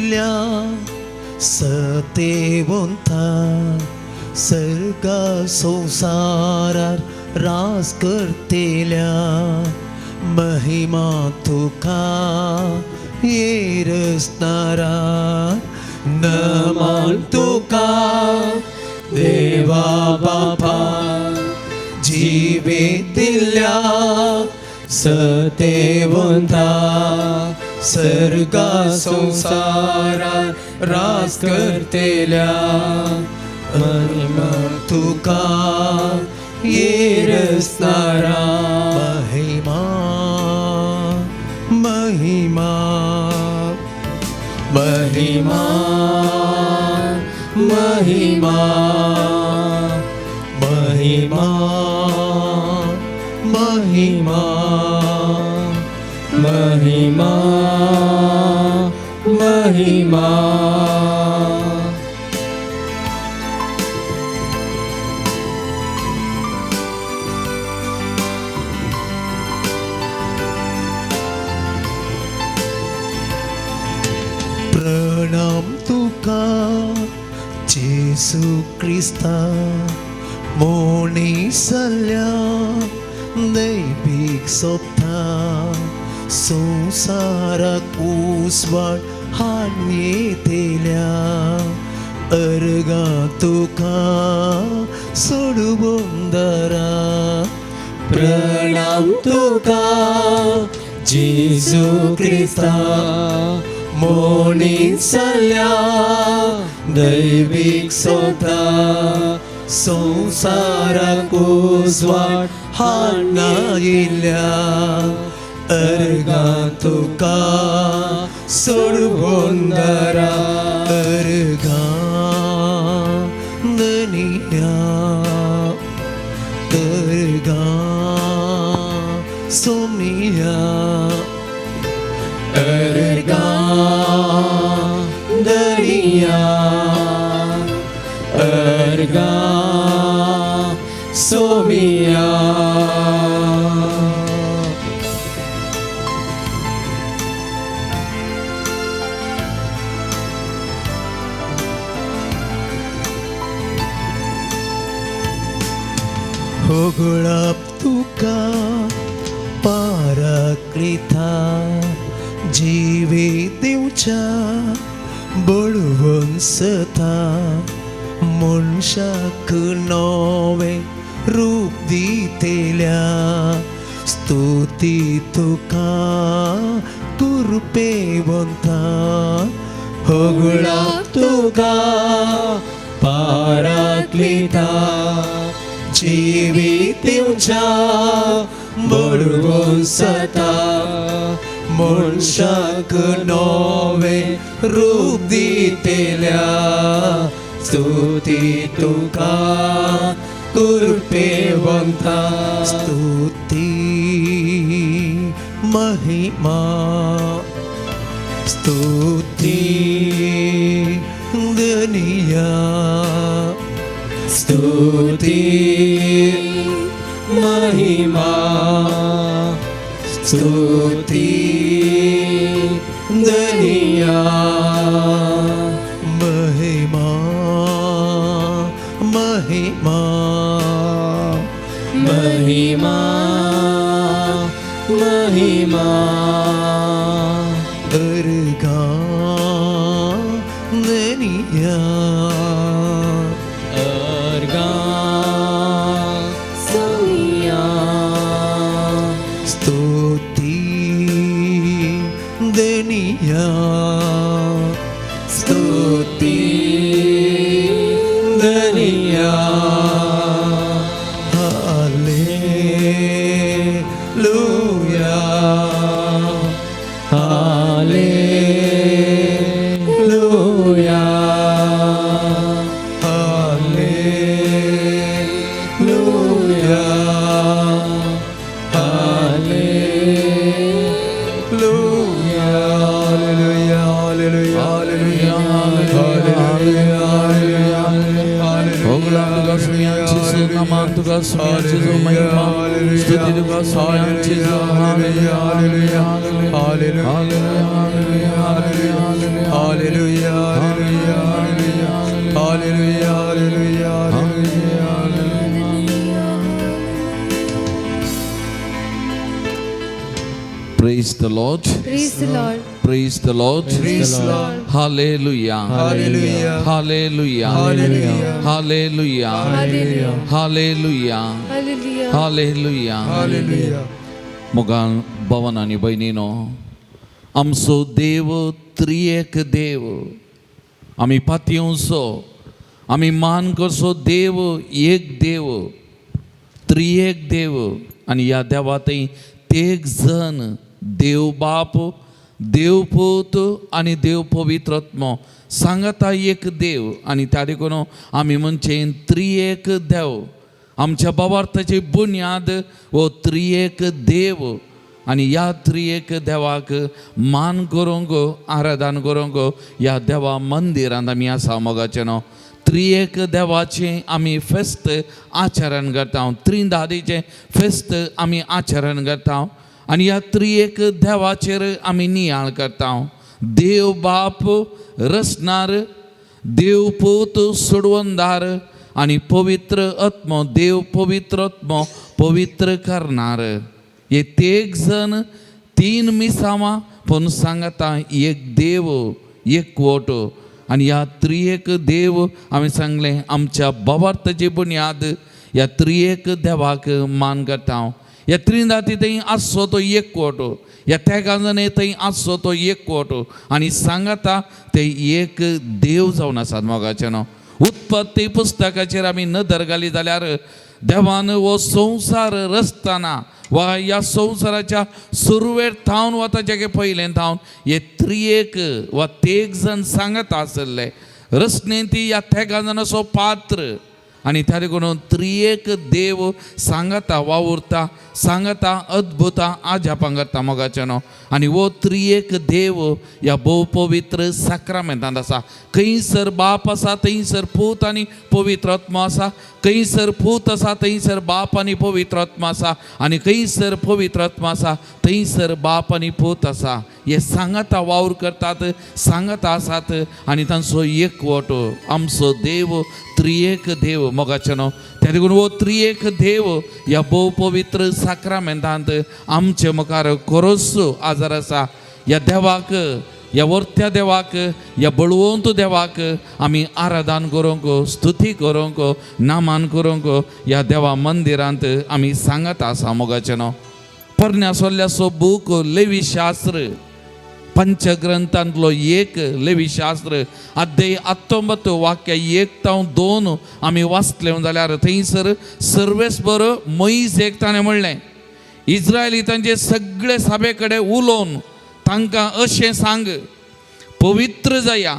दिल्या सतेवंता सर्गा संसारार रास करतेल्या महिमा तुका येरसणारा नमन तुका देवा बापा जिवीत दिल्या सतेवंता सर्गा संसारा रास करतेल्या महिमा तुका येरसणारा महिमा महिमा महिमा महिमा महिमा महिमा महिमा महिमा प्रणाम तुका जेसू ख्रिस्ता मोनिसल्या दैविक सोपता संसाराक उसवाड हाडयेतेल्या अर्गा तुका सोडूंदरा प्रणाम तुका जेसू ख्रिस्ता मोनिसल्या दैविक सोता संसाराक उसवाड हाडयेल्या अर्गा तुका सोडूंदरा अर्गा दनिया अर्गा सोमिया अर्गा दनिया अर्गा सोमिया होगळप तुका पाराक्लिता जिवीत दिवच्या बळवंसता मनशाक नवे रूप दितेल्या स्तुती तुका कृपेवंता होगळप तुका पाराक्लिता जिवीत दिवच्या बळवंसता मनशाक नवे रूप दितेल्या स्तुती तुका कृपेवंता स्तुती महिमा स्तुती दनिया स्तुती महिमा स्तुती दनिया महिमा महिमा महिमा महिमा अर्गा दनिया अर्गा सोमिया स्तुति दनिया स्तुति दनिया hallelujah hallelujah hallelujah hallelujah hallelujah hallelujah Hallelujah, hallelujah, hallelujah, hallelujah, hallelujah, hallelujah. Praise the Lord. Praise the Lord. Praise the Lord. Praise the Lord. Hallelujah. Hallelujah. Hallelujah. Hallelujah. Hallelujah. Hallelujah. Hallelujah. Hallelujah. Hallelujah. Hallelujah. मुगान भवन आणि बहिणीनो, आमचो देव त्रिएक देव आमी पातयेवचो, आमी मान करचो देव एक देव, त्रिएक देव. आणि ह्या देवातय तेग जण देव बाप, देव पूत आणि देव पवित्रत्म सांगता एक देव. आणि त्या देखून आमी म्हणचे त्रिएक देव. आमच्या बाबार्थाची बुन्याद वो त्रिएक देव. आणि या त्रिएक देवाक मान करूंक, आराधन करूंक या देवा मंदिरांत आमी आसा मोगाचें न्हू. त्रिएक देवाचें आमी फेस्त आचरण करता, त्रिदादीचें फेस्त आमी आचरण करता. आणि ह्या त्रिएक देवाचेर आमी नियाळ करता. देव बाप रचणार, देव पूत सोडवणदार आणि पवित्र आत्मो देव पवित्र आत्मो पवित्र करणार. हे तेग जण तीन मिसावा पण सांगता एक देव एक वोट. आणि ह्या त्रिएक देव आमी सांगले आमच्या बाबार्थाची बुन्याद ह्या त्रिएक देवाक मान करता. या त्रिदाती थंय आसचो तो एकवट, या तेगांजणे थंय आसचो तो एकवट. आणि सांगता ते एक देव जावन आसात मोगाचें न्हू. उत्पत्ती पुस्तकाचेर आमी नदर घाली जाल्यार देवान हो संवसार रचतना वा ह्या संवसाराच्या सुरवेर थावन वा ताचे पयलें थावन हे त्रिएक वा तेग जण सांगत आसले. रचनेंती ह्या तेगांजणाचो पात्र. आणि त्या देखून त्रिएक देव सांगता वावुरता, सांगता अद्भुता आजापां करता मोगाचें न्हू. आणि वो त्रिएक देव ह्या भोव पवित्र साक्रामेंतांत आसा. खंयसर बाप आसा थंयसर पूत आनी पवित्र आत्मा आसा, खंयसर पूत आसा थंयसर बाप आनी पवित्र आत्मा आसा, आनी खंयसर पवित्र आत्मा आसा थंयसर बाप आनी पूत आसा. हे सांगता वावर करतात, सांगता आसात. आणि तांचो एकवट आमचो देव त्रिएक देव मोगाचें न्हू. त्या देखून वो त्रिएक देव ह्या भोव पवित्र साक्रामेंतांत आमचे मुखार खरोच आजार आसा. ह्या देवाक, ह्या वर्त्या देवाक, ह्या बळवंत देवाक आमी आराधन करूंक, स्तुती करूंक, नामान करूंक ह्या देवा मंदिरांत आमी सांगत आसा मोगाचें न्हू. परन्यासोल्ल्याचो बूक लेवी शास्त्र पंचग्रंथांतलो एक लेवी शास्त्र अध्याय 19 वाक्य 1 ते 2 आमी वाचलें जाल्यार थंयसर सर्वेस्पर मोइसेक ताणें म्हणलें, इस्रायलितांचे सगळे सभे कडेन उलोवन तांकां अशें सांग, पवित्र जाया,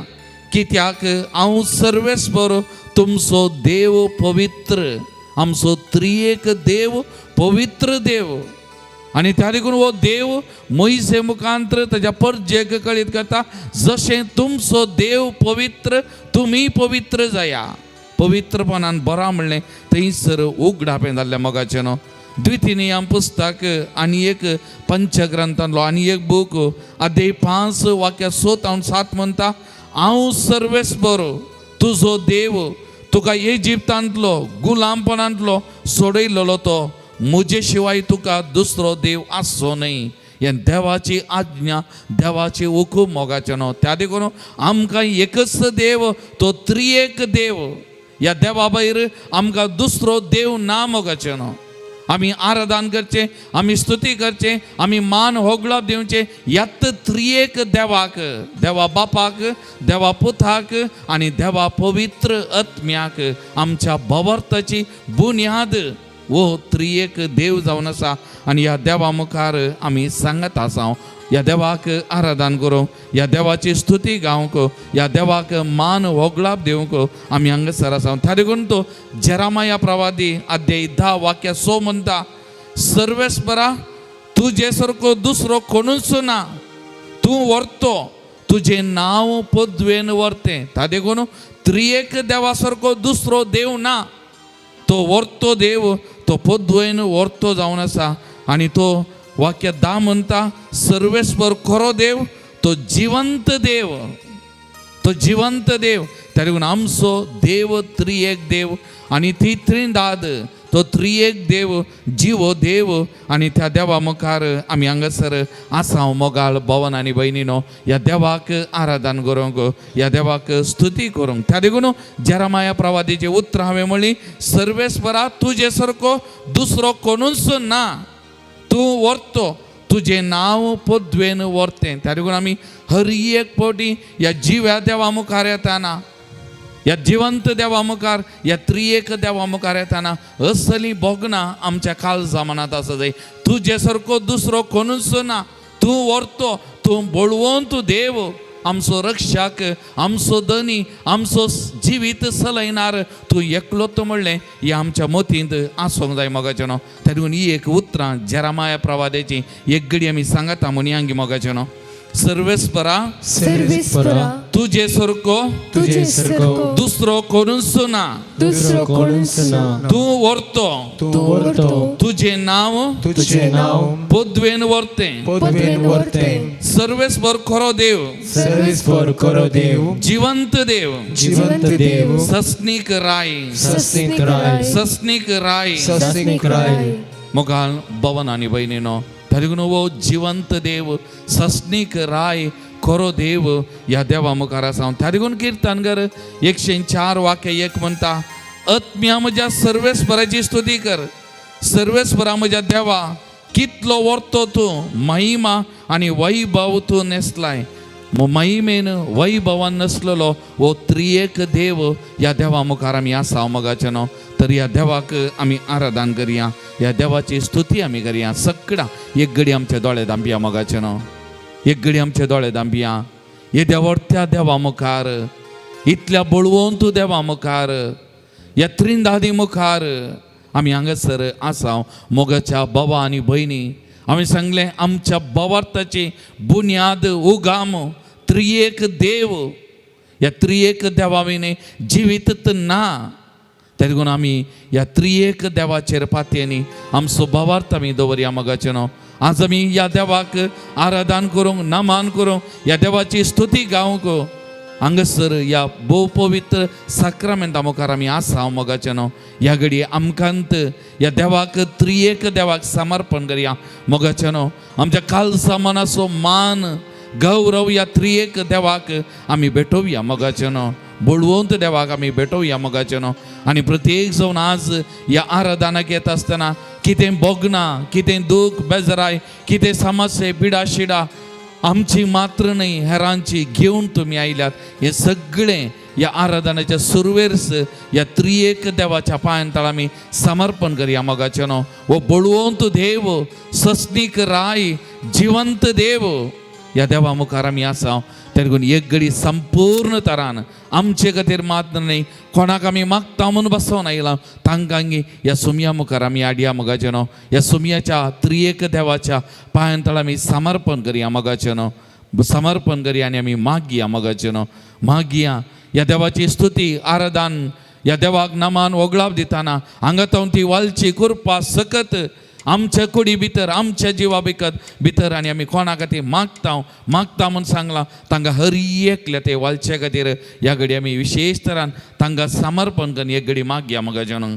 कित्याक हांव सर्वेस्पर तुमचो देव पवित्र. आमचो त्रिएक देव पवित्र देव. आणि त्या देखून वो देव मोइसे मुखांतर ताच्या परजेक कळीत करता, जशें तुमचो देव पवित्र तुमी पवित्र जाया. पवित्रपणान बरा म्हणलें थंयसर उगडापें जाल्लें मोगाचें न्हू. द्वितीनियम पुस्तक आनी एक पंचग्रंथांतलो आनी एक बूक अध्याय 5 वाक्य 6 ते 7 म्हणटा, हांव सर्वेस्पर तुजो देव तुका इजिप्तांतलो गुलामपणांतलो सोडयल्लो तो, म्हजे शिवाय तुका दुसरो देव आसचो न्हय. हे देवाची आज्ञा, देवाची हुकूम मोगाचें न्हू. त्या देखून आमकां एकच देव तो त्रिएक देव. ह्या देवा भायर आमकां दुसरो देव ना मोगाचें न्हू. आमी आराधन करचें, आमी स्तुती करचें, आमी मान होगळाप दिवचें ह्यात त्रिएक देवाक, देवा बापाक, देवा पुताक आनी देवा पवित्र आत्म्याक. आमच्या भवार्थाची बुन्याद वो त्रिएक देव जावन आसा. आनी ह्या देवा मुखार आमी सांगत आसा, ह्या देवाक आराधन करूंक, ह्या देवाची स्तुती गावंक, ह्या देवाक मान होगळाप दिवंक आमी हांगासर आसा. त्या देखून तो जेरामाया प्रवादी अध्याय 10 वाक्य 6 म्हणटा, सर्वेस्परा तुजे सारको दुसरो कोणूच ना, तूं व्हरतो तुजें नांव पदवेन व्हरतें. त्या देखून त्रिएक देवा सारको दुसरो देव ना. तो व्हरतो देव तो पदवेन व्हरतो जावन आसा. आनी तो वाक्य 10 म्हणटा, सर्वेस्पर खरो देव तो जिवंत देव. तो जिवंत देव त्याच्याकडून आमचो देव त्रिएक देव आणि ती त्रिदाद तो त्रिएक देव जिवो देव आणि त्या देवा मुखार आम्ही हांगासर आसांव मोगाळ भवन आनी भयणीनो या देवाक आराधन करूंक या देवाक स्तुती करूंक त्या देखून जेरमाया प्रवादीचे उतर हांवें म्हणली सर्वेस्परा तुजे सारको दुसरो कोणूच ना तूं व्हरतो तुझे नाव पदवेन व्हरतें त्या देखून आमी हर एक फावटी या जिव्या देवा मुखार येताना या जिवंत देवा मुखार या त्रिएक देवा मुखार येताना असली बोगना आमच्या काळ जमानात आसा जाय तुजे सारको दुसरो कोणूच ना तूं व्हरतो तूं बळवंत देव आमचो रक्षक आमचो धनी आमचो जिवीत चलयणार तूं एकलोच म्हणलें हें आमच्या मतींत आसूंक जाय मोगाचें न्हू त्या देखून ही एक उतरां जेरमाया प्रवादाची एक घडी आमी सांगता म्हणून हांगी मोगाचें न्हू सर्वेस्परा सर्वेस्परा तुजे सारको तुझे सारको दुसरो कोणूच ना दुसरो कोणूच ना तूं व्हरतो तूं तू व्हरतो व्हरतो तुझे नाव तुझे नाव पदवेन व्हरतें पदवेन व्हरतें सर्वेस्पर खरो देव सर्वेस्पर करो देव जिवंत देव जिवंत देव सस्नीक राय सस्निक राय सस्नीक राय सस्निक राय मोगाल भवन आनी भयणीनो त्यादेखून वो जिवंत देव सस्नीक राय खरो देव या देवा मुखार आसा त्या देखून किर्तनगर 104 वाक्य 1 म्हणटा आत्म्या म्हज्या सर्वेस्पराची स्तुती कर सर्वेस्परा म्हज्या देवा कितलो व्हरतो तूं महिमा आनी वैभव तूं नेसलाय महिमेन वैभवान नसलेलो वो त्रिएक देव या देवा मुखार आमी आसा मोगाचें न्हू तर या देवाक आमी आराधन करया या देवाची स्तुती आमी करया सगळा एक घडी आमचे दोळे धांपया मोगाचें न्हू एक घडी आमचे दोळे धांपया हे देवोडत्या देवा मुखार इतल्या बळवंत देवा मुखार या त्रिदादी मुखार आमी हांगासर आसा मोगाच्या भावा आनी भयणी हांवें सांगलें आमच्या भावार्थाची बुन्याद उगाम त्रिएक देव या त्रिएक देवा विने जिवीत ना त्या देखून आमी या त्रिएक देवाचेर पातयेनी आमचो भावार्थ आमी दवरया मोगाचें न्हू आज आमी या देवाक आराधन करूंक नमन करूंक या देवाची स्तुती गावंक हांगासर या भोव पवित्र साक्रामेंता मुखार आमी आसा मोगाचें न्हू ह्या घडी आमकांत या देवाक त्रिएक देवाक समर्पण करया मोगाचें न्हू आमच्या खालसा मनाचो मान गौरव या त्रिएक देवाक आमी भेटोवया मोगाचें न्हू बळवंत देवाक आमी भेटोवया मोगाचें न्हू आनी प्रत्येक जावन आज ह्या आराधनाक येता आसतना कितें बोगना कितें दूख बेजाराय कितें समस्या पिडा शिडा आमची मात्र न्ही हेरांची घेवन तुमी आयल्यात हे सगळें या आराधनाच्या सुरवेर्स या त्रिएक देवाच्या पांयांतळ आमी समर्पण करया मोगाचें न्हू हो बळवंत देव सस्नीक राय जिवंत देव या देवा मुखार आमी आसा त्या देखून एक घडी संपूर्ण तरान आमचे खातीर मात्र न्ही कोणाक आमी मागता म्हणून बसोवन आयला तांकां ह्या सुमया मुखार आमी हाडया मोगाचें न्हू ह्या सुमयाच्या त्रिएक देवाच्या पांयांतळ आमी समर्पण करया मोगाचें न्हू समर्पण करया आनी आमी मागया मोगाचें न्हू मागया ह्या देवाची स्तुती आराधन ह्या देवाक नमान वगळाप दिताना हांगातावन ती वालची कुरपा सकत आमच्या कुडी भितर आमच्या जिवा भितर आनी आमी कोणा खातीर मागता म्हणून सांगलां तांकां हर एकल्या ते वालच्या खातीर ह्या घडी आमी विशेश तरान तांकां समर्पण करून एक घडी मागया मोगाचें न्हू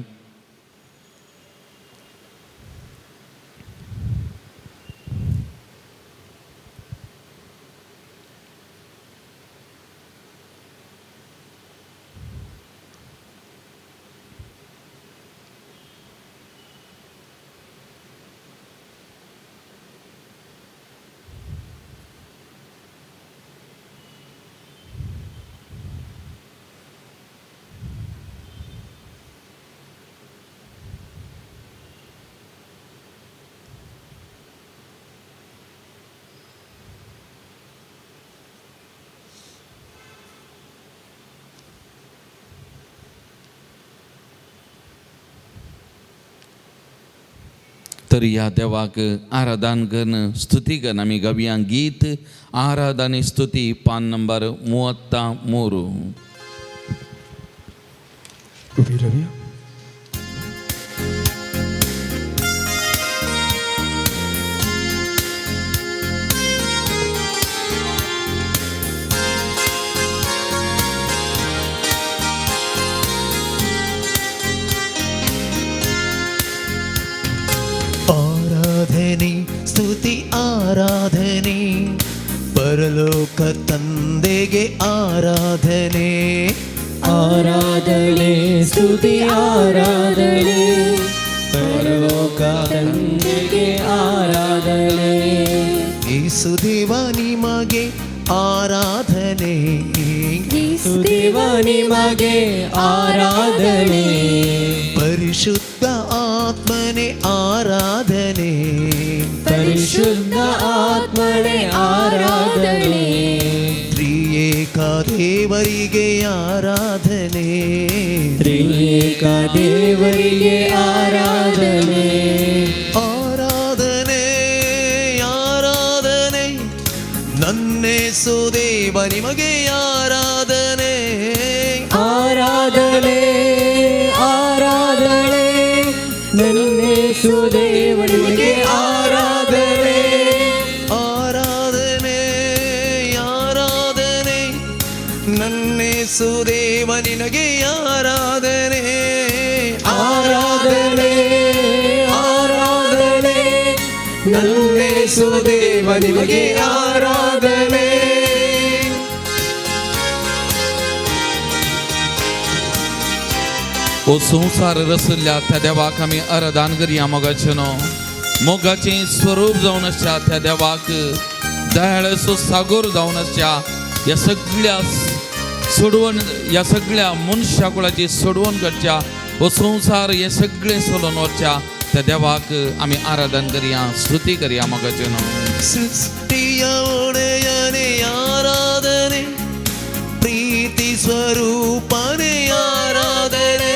तर या देवाक आराधन करून स्तुती करून आमी गावया गीत आराधने स्तुती पान नंबर 33 उभी राहूया. ಆರಾಧನೆ, ಪರಲೋಕ ತಂದೆಗೆ ಆರಾಧನೆ, ಆರಾಧನೆ ಸ್ತುತಿ ಆರಾಧನೆ, ಪರಲೋಕ ತಂದೆಗೆ ಆರಾಧನೆ. ಯೇಸುದೇವ ನಿಮಗೆ ಆರಾಧನೆ, ಯೇಸುದೇವ ನಿಮಗೆ ಆರಾಧನೆ, ಪರಿಶುದ್ಧ ಆತ್ಮನೆ ಆರಾಧನೆ, ಪರಿಶುದ್ಧ ಆತ್ಮನೆ ಆರಾಧನೆ, ತ್ರಿಯೇಕ ದೇವರಿಗೆ ಆರಾಧನೆ, ತ್ರಿಯೇಕ ದೇವರಿಗೆ ಆರಾಧನೆ. ಆರಾಧನೆ ಆರಾಧನೆ ನನ್ನೇಸು ದೇವ ನಿಮಗೆ ಆರಾಧನೆ, ಆರಾಧನೆ ಆರಾಧನೆ ನನ್ನೇಸು ದೇವನಿಗೆ ಆರಾಧನೆ, ಆರಾಧನೆ ಆರಾಧನೆ ನನ್ನೇಸು ದೇವ ನಿನಗೆ ಆರಾಧನೆ, ಆರಾಧನೆ ಆರಾಧನೆ ನನ್ನೇಸು ದೇವನಿಗೆ ಆರಾಧನೆ. ओ संसार रसल्या त्या देवाक आमी आराधन करया मोगाचेनो. मोगाचें स्वरूप जावन आसच्या त्या देवाक दयाळसो सागोर जावन आसच्या ह्या सगळ्या सोडवण, ह्या सगळ्या मनशा कुळाची सोडवण करच्या, हो संसार हे सगळे सोडून वरच्या त्या देवाक आमी आराधन करया, स्तुती करया मोगाचेनो. ಸೃಷ್ಟಿಯ ಒಡೆಯನೆ ಆರಾಧನೆ, ಪ್ರೀತಿ ಸ್ವರೂಪನೆ ಆರಾಧನೆ,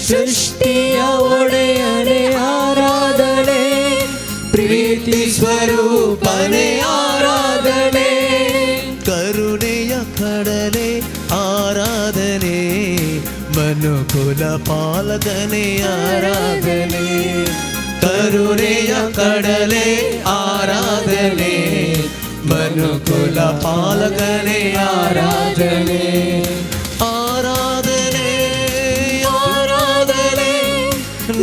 ಸೃಷ್ಟಿಯ ಒಡೆಯನೆ ಆರಾಧನೆ, ಪ್ರೀತಿ ಸ್ವರೂಪನೆ ಆರಾಧನೆ, ಕರುಣೆಯ ಕಡಲೆ ಆರಾಧನೆ, ಮನುಕುಲ ಪಾಲಕನೆ ಆರಾಧನೆ, ಕರುಣೆಯ ಕಡಲೆ ಆರಾಧನೆ, ಮನುಕುಲ ಪಾಲಕನೆ ಆರಾಧನೆ, ಆರಾಧನೆ ಆರಾಧನೆ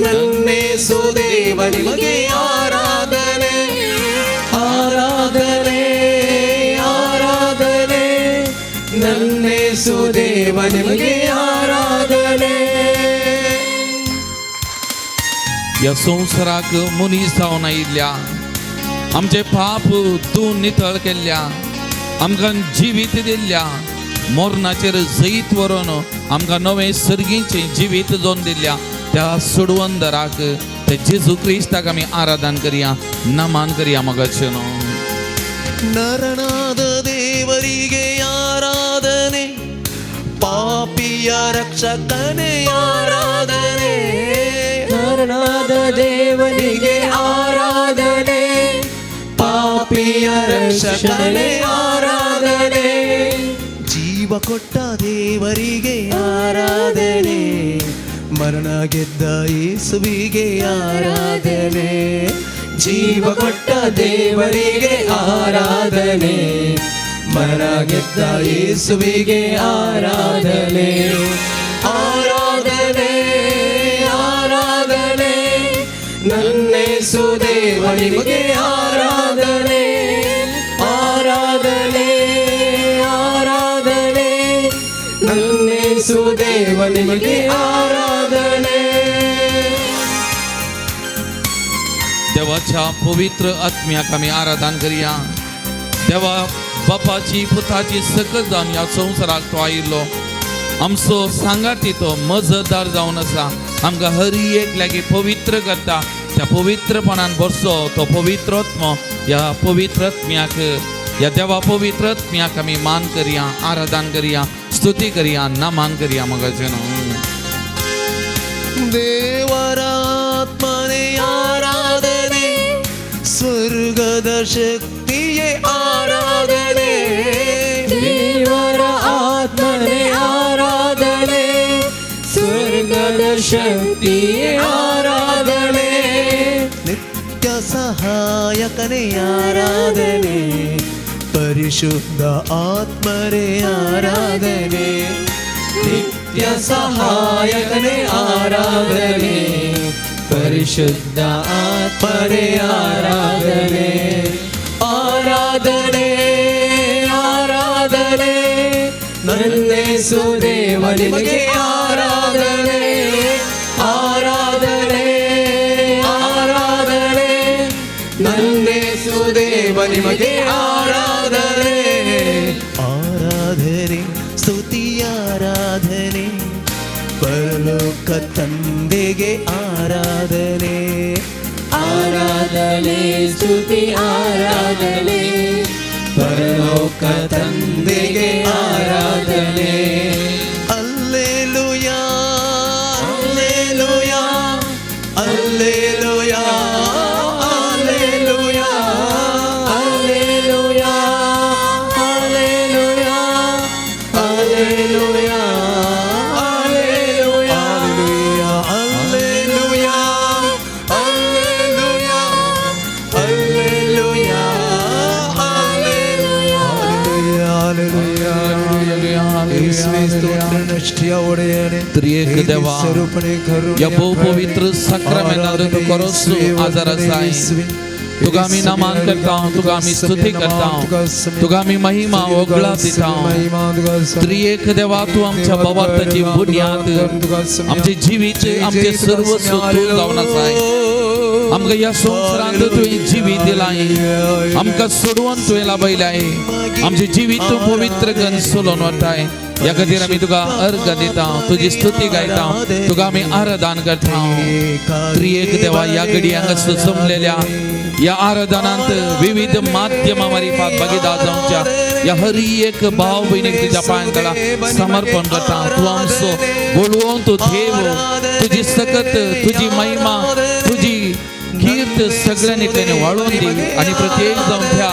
ನನ್ನೇಸು ದೇವ ನಿಮಗೆ ಆರಾಧನೆ, ಆರಾಧನೆ ಆರಾಧನೆ ನನ್ನೇಸು ದೇವನಿಗೆ ಆರಾಧನೆ. ह्या संवसाराक मनीस जावन आयिल्ल्या, आमचे पाप तूं नितळ केल्ल्या, आमकां जिवीत दिल्ल्या, मोरणाचेर जैत व्हरून आमकां नवें सर्गीचें जिवीत जावन दिल्ल्या त्या सोडवंदराक, त्या जेजू क्रिस्ताक आमी आराधन करया, नमन करया मोगाचेनो. ನರನಾದ ದೇವರಿಗೆ ಆರಾಧನೆ, ಪಾಪಿಯ ರಕ್ಷಕನೇ ಆರಾಧನೆ, ನರನಾದ ದೇವನಿಗೆ ಆರಾಧನೆ, ಪಾಪಿಯ ರಕ್ಷಕನೇ ಆರಾಧನೆ, ಜೀವ ಕೊಟ್ಟ ದೇವರಿಗೆ ಆರಾಧನೆ, ಮರಣ ಗೆದ್ದ ಯೇಸುವಿಗೆ ಆರಾಧನೆ, ಜೀವ ಕೊಟ್ಟ ದೇವರಿಗೆ ಆರಾಧನೆ, ಮರಣ ಗೆದ್ದ ಯೇಸುವಿಗೆ ಆರಾಧನೆ, ಆರಾಧನೆ ಆರಾಧನೆ ನನ್ನೇಸು ದೇವನಿಗೆ ಆರಾಧನೆ, ಆರಾಧನೆ ಆರಾಧನೆ ನನ್ನೇಸು ದೇವನಿಗೆ ಆರಾಧನೆ. देवाच्या पवित्र आत्म्याक आमी आराधन करया. देवा बापाची पुताची सकत जावन ह्या संवसाराक तो आयिल्लो, आमचो सांगाती तो मजतदार जावन आसा, आमकां हर एक लागीं पवित्र करता. त्या पवित्रपणान भरसो तो पवित्रात्मा, ह्या पवित्रात्म्याक, ह्या देवा पवित्रात्म्याक आमी मान करया, आराधन करया, स्तुती करया, नमन करया मोगाचेनो. ದೇವರ ಆತ್ಮನೇ ಆರಾಧನೆ, ಸ್ವರ್ಗದ ಶಕ್ತಿಯೇ ಆರಾಧನೆ, ದೇವರ ಆತ್ಮನೇ ಆರಾಧನೆ, ಸ್ವರ್ಗದ ಶಕ್ತಿಯೇ ಆರಾಧನೆ, ನಿತ್ಯ ಸಹಾಯಕನೇ ಆರಾಧನೆ, ಪರಿಶುದ್ಧ ಆತ್ಮರೇ ಆರಾಧನೆ, ನಿತ್ಯ ಸಹಾಯಕನೇ ಆರಾಧನೆ, ಪರಿಶುದ್ಧ ಆತ್ಮರೇ ಆರಾಧನೆ, ಆರಾಧನೆ ಆರಾಧನೆ ನನ್ನೇಸು ದೇವ ನಿಮಗೆ ಆರಾಧನೆ ಆರಾಧನೆ ಆರಾಧನೆ ನನ್ನೇಸು ದೇವ ನಿಮಗೆ ಆರಾಧನೆ ಆರಾಧನೆ ಸ್ತುತಿ ಆರಾಧನೆ ಪರಲೋಕ ತಂದೆಗೆ ಆರಾಧನೆ ಆರಾಧನೆ ಸ್ತುತಿ ಆರಾಧನೆ ಪರಲೋಕ ತಂದೆಗೆ ಆರಾಧನೆ ಅಲ್ಲೇಲುಯಾ ಅಲ್ಲೇಲುಯಾ ಅಲ್ಲೇಲುಯಾ ಅಲ್ಲೇಲುಯಾ Alleluia, Alleluia, Alleluia, Alleluia, ಅಲ್ಲೇಲುಯಾ ಅಲ್ಲೇಲುಯಾ ಅಲ್ಲೇಲುಯಾ त्रिएक देवा या बहु पवित्र सक्रमेंट करोसु आदर साई तुगा मी नमन करता हूँ तुगा मी स्तुति करता हूँ तुगा मी महिमा ओगळा देता हूँ त्रिएक देवा तू आमच्या भवार्थाची बुनियाद आमचे जीवित आमचे सर्वस्व तू जावन आसाय आमकां ह्या संवसारांत तुवें जिवीत दिलाय आमकां सोडून तुवें लाभयलाय आमचे जिवीत तूं पवित्र करून सोलोन वताय या खातीर आमी तुका अर्घ दिता तुजी स्तुती गायता तुका आमी आराधन करता त्रिएक देवा या घडयांक जमलेल्या या आराधनांत विविध माध्यमां मार्फत भागीदार जावच्या या हर एक भाव भयणीक तुज्या पांयांतळा समर्पण करता तूं आमचो बोलवून तूं देव तुजी सकत तुजी महिमा तुजी कीर्त सगळ्यांनी वाळून दी आणि प्रत्येक जाऊन त्या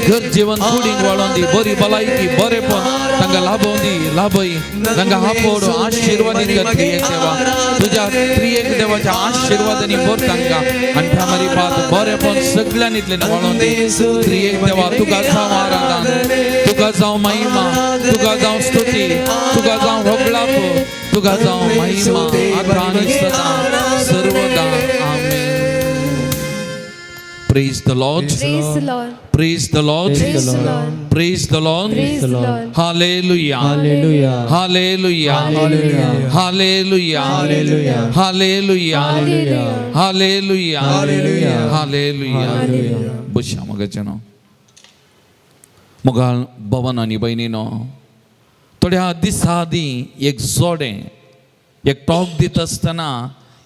घर जीवन कुडीक वाळून दी बरी भलायकी बरेपण तांकां लाभोवन दी लाभय तांकां हापोड आशिर्वादीत कर त्रिएक देवा तुज्या त्रिएक देवाच्या आशिर्वादांनी भर तांकां आनी त्या मार्फत बरेपण सगळ्यांनीतल्यान वाळून दी त्रिएक देवा तुका जावं आराधन तुका जावं महिमा तुका जावं स्तुती तुका जावं होगळाप तुका जावं महिमा आता आनी सदा सर्वदा आमेन. Praise the Lord. Praise the Lord. Praise the Lord. Praise the Lord. Praise the Lord. Praise the Lord. Hallelujah. Hallelujah. Hallelujah. Hallelujah. Hallelujah. Hallelujah. Hallelujah. Hallelujah. Hallelujah. Hallelujah. Hallelujah. बशा मग जनो मुगाल भवन आणि बहिणीनो थोड्या दिसा आदी एक जोडे एक टॉक दित असतना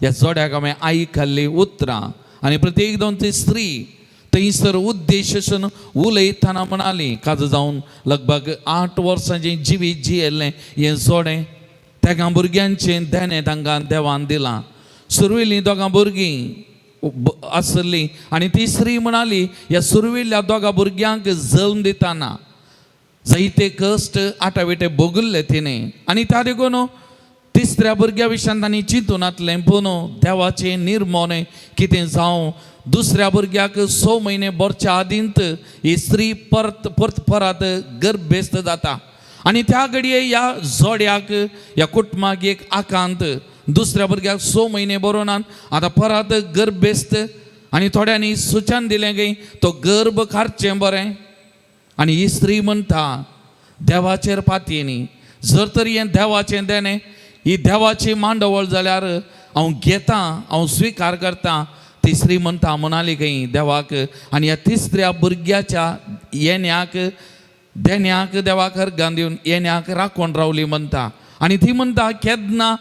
या जोड्याक हांवें आयकल्ली उतरां आणि प्रत्येक दोन ती स्त्री थंयसर उद्देशन उलयतना म्हणाली काज जावन लगभग 8 वर्सांचें जिवीत जियेल्लें हें जोडें तेगा भुरग्यांचें देणें तांकां देवान दिलां सुरविल्लीं दोगां भुरगीं आसली आनी ती स्त्री म्हणाली ह्या सुरविल्ल्या दोगां भुरग्यांक जल्म दितना जायते कश्ट आटावेटे भोगल्ले तिणें आनी त्या देखून तिसऱ्या भुरग्या विशयान तांणी चिंतून आतलें पूण देवाचें निर्मोणें कितें जावं दुसऱ्या भुरग्याक 6 म्हयने भरच्या आदींत ही स्त्री परत गर्भेस्त जाता आनी त्या घडये ह्या जोड्याक ह्या कुटुंबाक एक आकांत दुसऱ्या भुरग्याक 6 म्हयने बरोनान आतां परत गर्भेस्त आनी थोड्यांनी सुचन दिलें की तो गर्भ काडचें बरें आनी ही स्त्री म्हणटा देवाचेर पातयेनी जर तर हें देवाचें देणें ही देवाची मांडवळ जाल्यार हांव घेता हांव स्विकार करता ती स्त्री म्हणटा म्हणाली खंय देवाक आनी ह्या तिसऱ्या भुरग्याच्या येण्याक देण्याक देवाक अर्घां दिवन येण्याक राखून रावली म्हणटा आनी ती म्हणटा केन्ना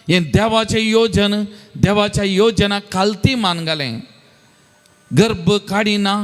हें देवाचें देवाच्या योजना खालती मान घालें गर्भ काडिना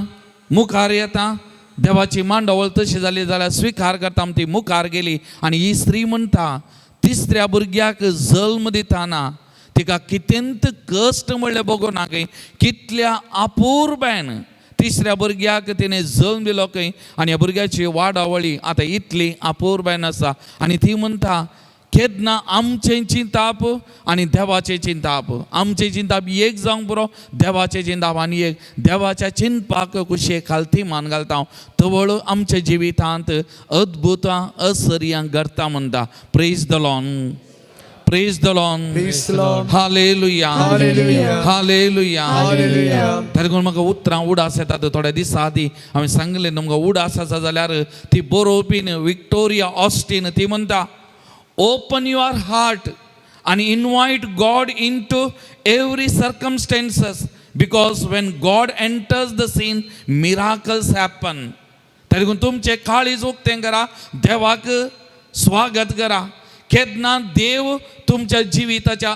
मुखार येता देवाची मांडवळ तशी जाली जाल्यार स्विकार करता ती मुखार गेली आनी ही स्त्री म्हणटा तिसऱ्या भुरग्याक जल्म दिताना तिका कितेंत कश्ट म्हणलें बगो ना खंय कितल्या अपुर्बायन तिसऱ्या भुरग्याक तिणें जल्म दिलो खंय आनी ह्या भुरग्याची वाडावळी आतां इतली अपुर्बायन आसा आनी ती म्हणटा केन्ना आमचें चिंताप आनी देवाचें चिंताप आमचें चिंताप एक जावंक पुरो देवाचें चिंताप आनी एक देवाच्या चिंतपाक कुशे खालती मान घालता हांव तवळ आमच्या जिवितांत अद्भुतां असर्यां घडटा म्हणटा praise the Lord praise the Lord Praise the Lord. Hallelujah Hallelujah. Hallelujah Hallelujah. ताका म्हाका उतरां उडास येता थोड्या दिसा आदी हांवें सांगलें न्हू, म्हाका उडास आसा जाल्यार ती बरोवपी विक्टोरिया ऑस्टीन ती म्हणटा, open your heart and invite God into every circumstances, because when God enters the scene, miracles happen. तरी तुमचे काळीज उक्तें करा, देवाक स्वागत करा. केन्ना देव तुमच्या जिविताच्या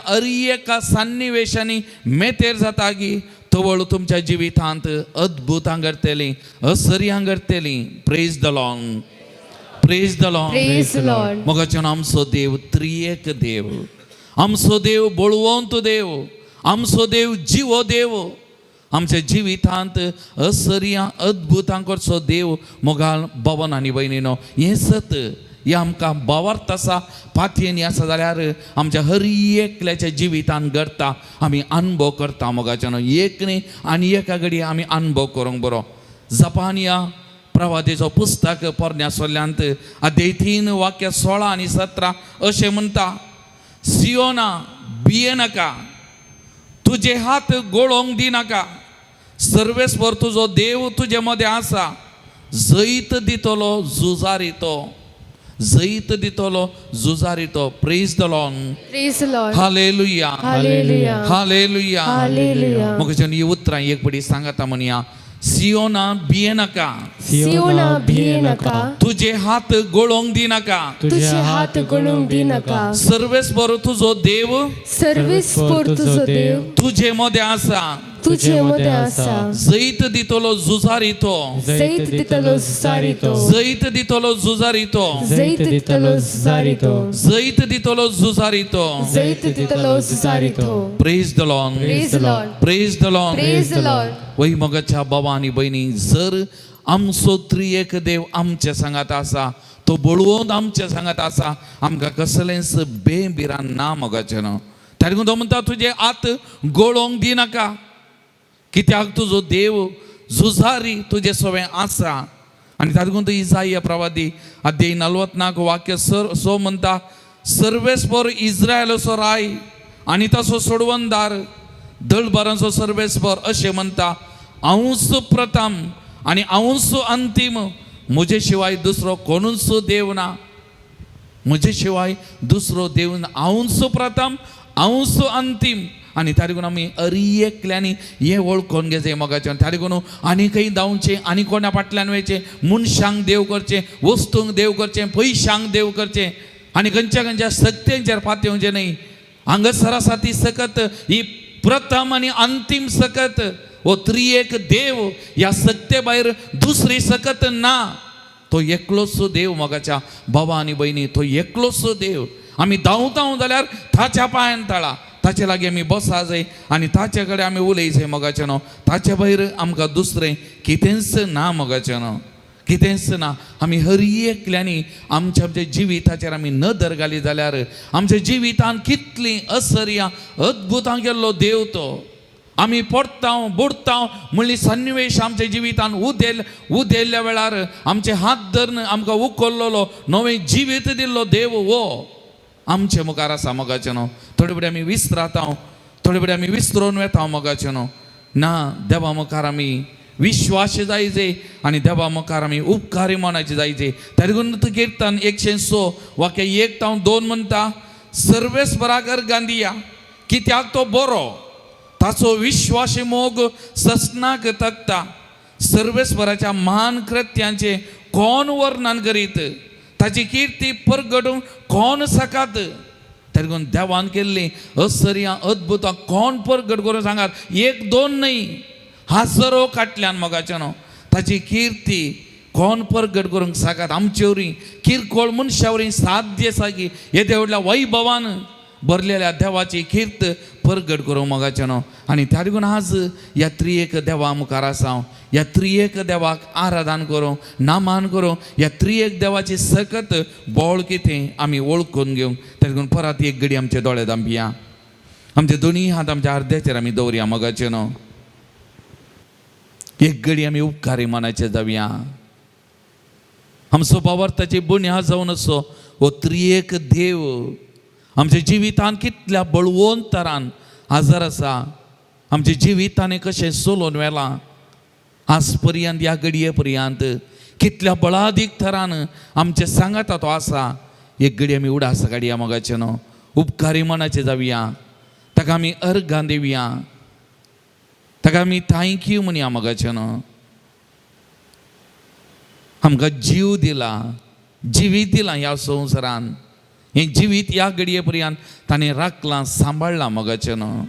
एका सन्निवेशांनी मेतेर जाता की तवळ तुमच्या जिवितांत अद्भुतां घडटलीं, असर्यां घडटलीं. Praise the Lord, praise the Lord. Praise the Lord. मोगाच्यान आमचो देव त्रिएक देव, आमचो देव बळवंत देव, आमचो देव जिवो देव, आमच्या जिवितांत असर्यां अद्भुतां करचो देव. मोगाल भवन आनी भयणीनो, हें सत हें आमकां बावर्त आसा, पातयेनी आसा जाल्यार आमच्या हर एकल्याच्या जिवितांत घडटा, आमी अनुभव करता. मोगाच्यान एक न्ही आनी एका घडी आमी अनुभव करूंक बरो. जपानिया प्रवादीचो पुस्तक पोरण्यासोल्ल्यांत अध्याय 3 वाक्य 16 आनी 17 अशें म्हणटा, सियोना भिये नाका, तुजे हात गोळोवंक दिनाका, सर्वेस्वर तुजो देव तुजे मदें आसा, जैत दितलो झुजारी तो, जैत दितलो झुजारी तो. Praise the Lord, Praise the Lord. Hallelujah Hallelujah. Hallelujah. Hallelujah. मग ही उतरां एक पडी सांगाता म्हणया, सियोना भिये नाका, सियोना भिये नाका, तुझे हात गोळोवंक दिनाका, तुझे हात गळूंक दिनाका, सर्वेस्वर तुजो देव सर्वेस्वर तुझो देव तुझे मध्ये आसा, तुझे मध्ये आसा, जैत दितलो झुजारी तो, जैत दितलो झुजारी तो, जैत दितलो झुजारी तो, जैत दितलो झुजारी तो, जैत दितलो झुजारी तो. जैत दितलो झुजारी तो. Praise the Lord, Praise the Lord. Praise the Lord. Praise the Lord. वही मगच्या बाबा आनी बहिणी, जर आमचो त्रिएक देव आमच्या सांगात आसा, तो बळवंत आमच्या सांगात आसा, आमकां कसलेंच बेबिरान ना मोगाचें न्हू. ताका तो म्हणटा, तुजे हात गोळोवंक दिनाका, कित्याक तुजो देव झुजारी तुजे सवें आसा. आनी ताका इसाया प्रवादी अध्याय 44 वाक्य 6 म्हणटा, सर्वेस्वर इस्रायलाचो राय आनी ताचो सोडवणदार, दळबरांचो सर्वेस्वर अशें म्हणटा, हांवूच प्रथम आनी हांवूच अंतीम, म्हजे शिवाय दुसरो कोणूच देव ना, म्हजे शिवाय दुसरो देव ना, हांवूच प्रथम हांवूच अंतीम. आनी ताका लागून आमी एकल्यांनी हें वळखून घेवचें मोगाचें. ताका लागून आनी खंय धांवचें, आनी कोणा फाटल्यान वयचें, मनशांक देव करचें, वस्तूंक देव करचें, पयशांक देव करचें, आनी खंयच्या सक्तेंचेर पातयेवचें न्हय. हांगासर आसा ती सकत, ही प्रथम आनी अंतीम सकत, हो त्रिएक देव, ह्या सक्ते भायर दुसरी सकत ना. तो एकलोच देव मोगाच्या भावा आनी भयणी, तो एकलोच देव. आमी धांवता जाल्यार ताच्या पांयान तळा, ताचे लागीं आमी बसा जाय आनी ताचे कडेन आमी उलयचें मोगाचें न्हू. ताचे भायर आमकां दुसरें कितेंच ना मोगाचें न्हू, कितेंच ना. आमी हर एकल्यांनी आमच्या जिविताचेर आमी नदर घाली जाल्यार आमच्या जिवितांत कितलीं असर्यां अद्भुतां केल्लो देव तो. आमी पडटा बुडटा म्हणली सन्निवेश आमच्या जिवितांत उदेल्ल्या वेळार आमचे हात धरून आमकां उखल्लो नवें जिवीत दिल्लो देव हो आमचे मुखार आसा मोगाचें न्हू. थोडे फुडें आमी विसराता, थोडे फुडें आमी विसरून वेता मोगाचें न्हू. ना, देवा मुखार आमी विश्वास जायचे आनी देवा मुखार आमी उपकारी मनाचे जायचे. ताका लागून किर्तन 106 वाक्य 1-2 म्हणटा, सर्वेस्वराकर गांदिया, कित्याक तो बरो, ताचो विश्वासी मोग ससनाक तकता, सर्वेस्वराच्या महान कृत्यांचे कोण वर्णन करीत, ताची कीर्ती परगडूंक कोण सकात. ताका लागून देवान केल्ली असर्यां अद्भुतां कोण परगड करून सांगात. 1-2 न्हय, हजारो काटल्यान मोगाचें न्हू. ताची कीर्ती कोण परगड करूंक सांगात. आमचे वरी किरकोळ मनशा वरी साध्य आसा की हे देवल्या वैभवान भरलेल्या देवाची कीर्त परगड करूंक मोगाचें न्हू. आनी त्या लागून आज ह्या त्रिएक देवा मुखार आसा, ह्या त्रिएक देवाक आराधन करूं, नामान करूं, ह्या त्रिएक देवाची सकत बोळ कितें आमी वळखून घेवंक. त्या लागून परत एक घडी आमचे दोळे धांपया, आमचे दोनी हात आमच्या अर्द्याचेर आमी दवरया मोगाचें न्हू. एक घडी आमी उपकारी मनाचे जावया. आमचो बावर्ताची बुन्या जावन असो हो त्रिएक देव आमच्या जिवितान कितल्या बळवोन तरान आजार आसा, आमच्या जिवितान कशें चलोवन व्हेलां आज पर्यंत, ह्या घडये पर्यंत कितल्या बळादीक थरान आमचे सांगाता तो आसा. एक घडी आमी उडास काडया मोगाचे न्हू, उपकारी मनाचे जावया, ताका आमी अर्गां दिवया, ताका आमी थँक्यू म्हणया मोगाचे न्हू. आमकां जीव दिला, जिवीत दिलां ह्या संवसारान. हें जिवीत ह्या घडये पर्यंत ताणें राखलां, सांबाळलां मोगाचे न्हू.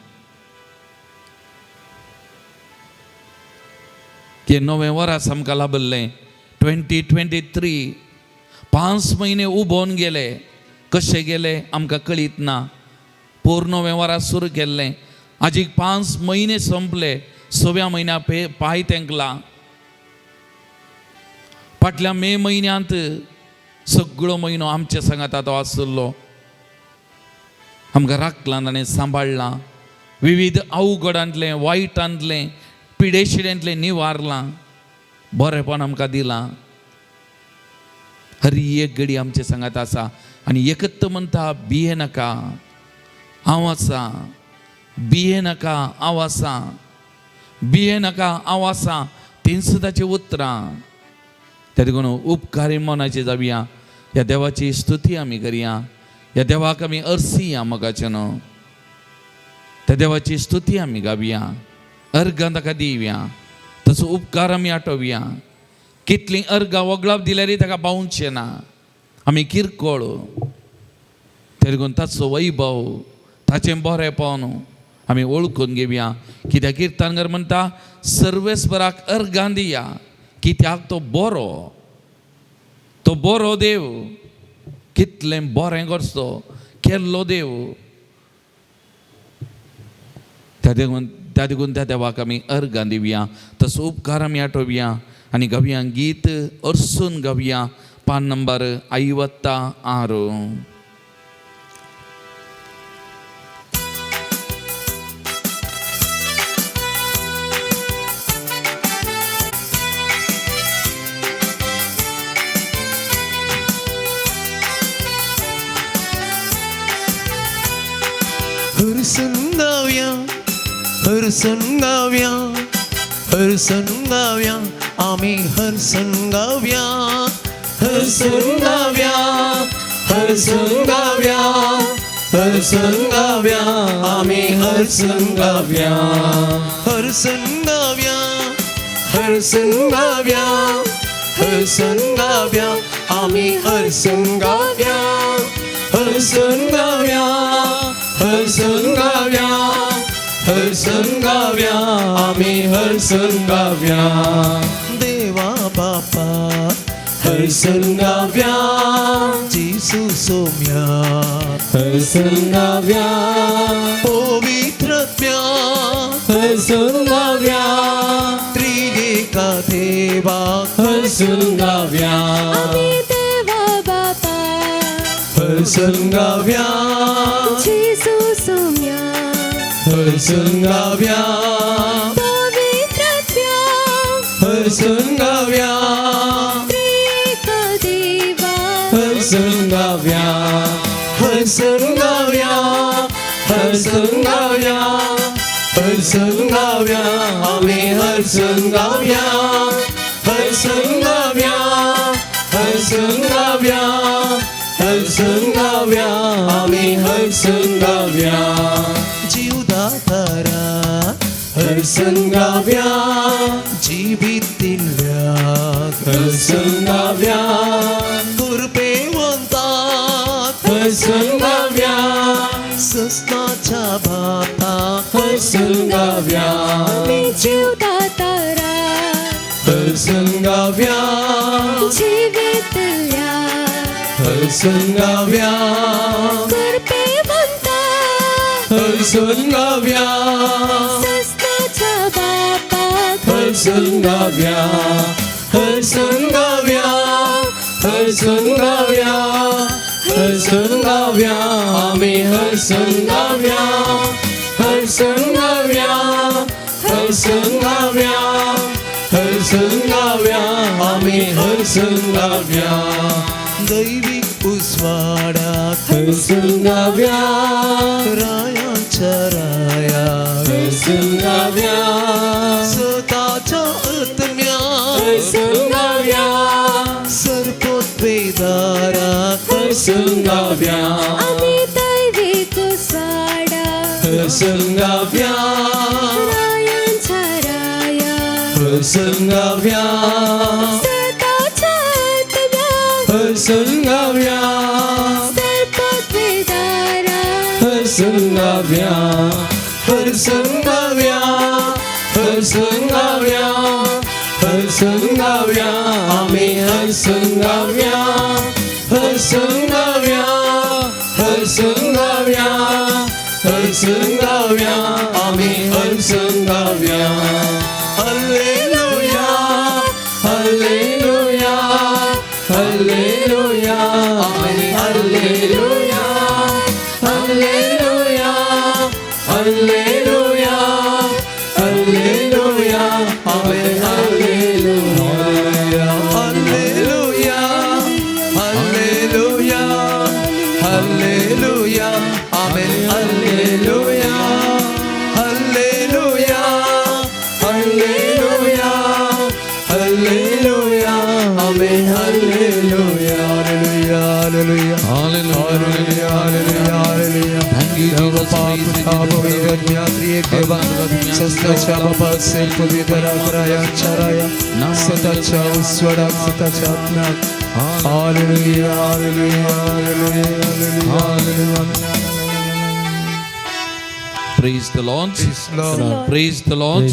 की नवें वर्स आमकां लाभल्लें 2023. 5 म्हयने उबोवन गेले, कशे गेले आमकां कळीत ना. पोर नवें वर्स सुरू केल्लें, आजीक 5 म्हयने संपले, 6व्या म्हयन्या पांय तेंकला. फाटल्या मे म्हयन्यांत सगळो म्हयनो आमच्या सांगाता तो आसलो. आमकां राखलां, ताणें सांबाळलां, विविध अवघडांतलें, वायटांतलें, पिडेशिडेंतलें निवारलां, बरेंपण आमकां दिलां. हर एक घडी आमचे सांगात आसा. आनी एकच म्हणटा, भिये नाका, हांव आसा, भिये नाका, हांव आसा, भिये नाका, हांव आसा. तीन सुद्दांची उतरां. त्या देखून उपकारी मनाचे जावया, ह्या देवाची स्तुती आमी करया, ह्या देवाक आमी अर्सिया मोगाचे न्हू. त्या देवाची स्तुती आमी गावया, अर्गां ताका दिवया, तसो उपकार आमी आठोवया. कितलीं अर्गां वगळाप दिल्यारय ताका पावचें ना. आमी किरकोळ, त्या देखून ताचो वैभव, ताचें बरेंपण आमी वळखून घेवया. कित्याक किर्तनकार म्हणटा, सर्वेस्पराक अर्गां दिया, कित्याक तो बरो देव, कितलें बरें करचो केल्लो देव. त्या देखून त्या देवाक आमी अर्गां दिवया, तसो उपकार आमी आठोवया. आनी गावया गीत अर्सून गावया, पान नंबर 56. हरसून गावया, हरसून गावया, आमी हरसून गावया, हरसून गावया, हरसून गावया, हरसून गावया, आमी हरसून गावया, हरसून गावया, हरसून गावया, हरसून गावया, आमी हरसून गावया, हरसून गावया, हरसून गावया, हरसून गावया, आमी हरसून गावया. देवा बापा हरसून गावया, जिसू सोम्या हरसून गावया, पवित्रत्म्या हरसून गावया, त्रिएका देवा हरसून गावया. आमी देवा बापा हरसून गावया, जिसू सोम्या हरसून गावया, पवित्रत्म्या हरसून गावया, त्रिएका देवा हरसून गावया, हरसून गावया, हरसून गावया, हरसून गावया, आमी हरसून गावया, हरसून गावया, हरसून गावया, हरसून गावया, आमी हरसून गावया. जीवदातारा हरसून गावया, जिवीत दिल्याक हरसून गावया, कृपेवंताक हरसून गावया, सस्ताच्या बापाक हरसून गावया, आमी जीवदातारा हरसून गावया, जिवीत दिल्याक हरसून गावया, कृपेवंता हरसून गावया, सस्ताच्या बापाक हरसून गावया, हरसून गावया, हरसून गावया, हरसून गावया, आमी हरसून गावया, हरसून गावया, हरसून गावया, हरसून गावया, आमी हरसून गावया. दैविक स्वाडाक हसून गावया रायांच्या राया हसून गावया स्वताच्या आत्म्यात हसून गावया सरपोत बेदाराक हसून गावया आम्ही दैविक स्वाडा हसून गावया रायांच्या राया हसून गावया स्वताच्या आत्म्यात हसून गावया सरपत बेदारा हसून गावया हसून गावया हसून गावया हसून गावया आम्ही हसून गावया हसून गावया हसून गावया हसून गावया आम्ही हसून गावया हालेलुया हालेलुया हालेलुया आम्ही हालेलुया हालेलुया हालेलुया हालेलुया आम्ही हालेलुया हालेलुया हालेलुया हालेलुया आम्ही हालेलुया हालेलुया हालेलुया हालेलुया आम्ही hallelujah hallelujah hallelujah hallelujah hallelujah hallelujah Thank you, Jesus. स्वतःच्या बापाचे पवित्राया स्वतःच्या स्वडा स्वतःच्या आत्म्यात hallelujah hallelujah hallelujah hallelujah Praise the Lord. Praise the Lord.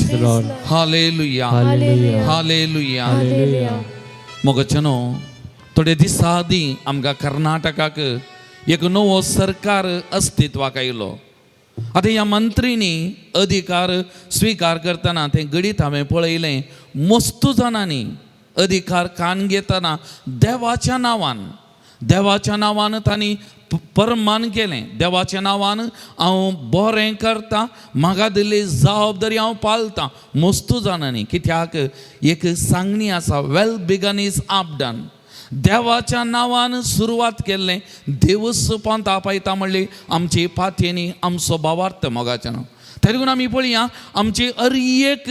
Hallelujah. Hallelujah. मोगचनो थोडे दिसा आदी आमकां कर्नाटकाक एक नवो सरकार अस्तित्वाक आयलो. आतां ह्या मंत्रीनी अधिकार स्विकार करतना तें गणीत हांवें पळयलें मस्तू जाणांनी अधिकार कान घेतना देवाच्या नांवान तांणी परमान केलें. देवाच्या नांवान हांव बरें करतां, म्हाका दिल्ली जबाबदारी हांव पाळटां मस्तू जाणांनी. कित्याक एक सांगणी आसा, वेल बिगन इज आप डन. देवाच्या नांवान सुरवात केल्लें देव सोंपांत आपयता म्हणली आमची पातयेनी आमचो भावार्थ मोगाचें. तरी पूण आमी पळया आमची हर एक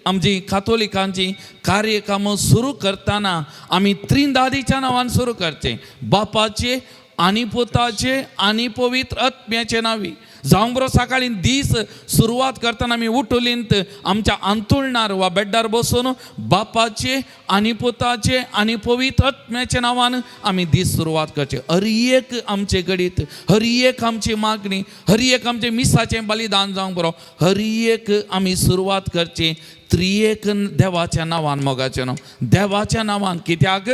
आमची कातोलिकांची कार्यक्रम सुरू करतना आमी त्रिदादीच्या नांवान सुरू करचें. बापाचे आनी पुताचे आनी पवित्र आत्म्याचे नांवी. जावंक बरो सकाळी दीस सुरवात करतना आमी उठलींत आमच्या अंतुळणार वा बेड्डार बसून बापाचे आनी पुताचे आनी पवित्र आत्म्याच्या नांवान आमी दीस सुरवात करचे. हर एक आमचे घडीत, हर एक आमची मागणी, हर एक आमचे मिसाचें बलिदान जावंक बरो, हर एक आमी सुरवात करची त्रिएक देवाच्या नांवान मोगाचें न्हू. देवाच्या नांवान. कित्याक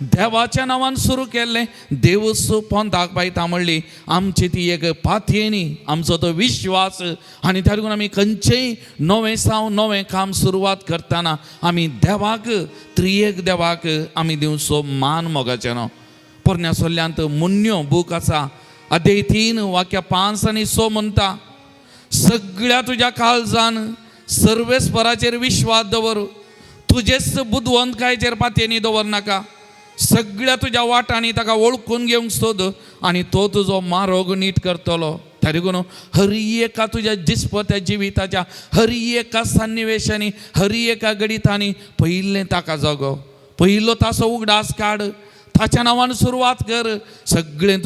देवाच्या नांवान सुरू केल्लें देव सोंपोंताक पावयता म्हणली आमची ती एक पातयेनी आमचो तो विश्वास. आनी ताका लागून आमी खंयचेंय नवें काम सुरवात करतना आमी देवाक त्रिएक देवाक आमी दिवचो मान मोगाचें न्हू. पोरण्या सोल्ल्यांत मुन्यो बूक आसा, अध्याय 3 वाक्य 5 आनी 6 म्हणटा, सगळ्या तुज्या काळजान सर्वेस्पराचेर विश्वास दवर, तुजेच बुदवंतकायेचेर पातयेनी दवर नाका. सगळ्या तुज्या वाटांनी ताका वळखून घेवंक सोद आनी तो तुजो मार्ग नीट करतलो. तरी करून हर एका तुज्या दिसपट्या जिविताच्या हर एका सन्निवेशांनी हर एका गणितांनी पयिल्लें ताका जगो. पयलो तासो उगडास काड, ताच्या नांवान सुरवात कर. सगळें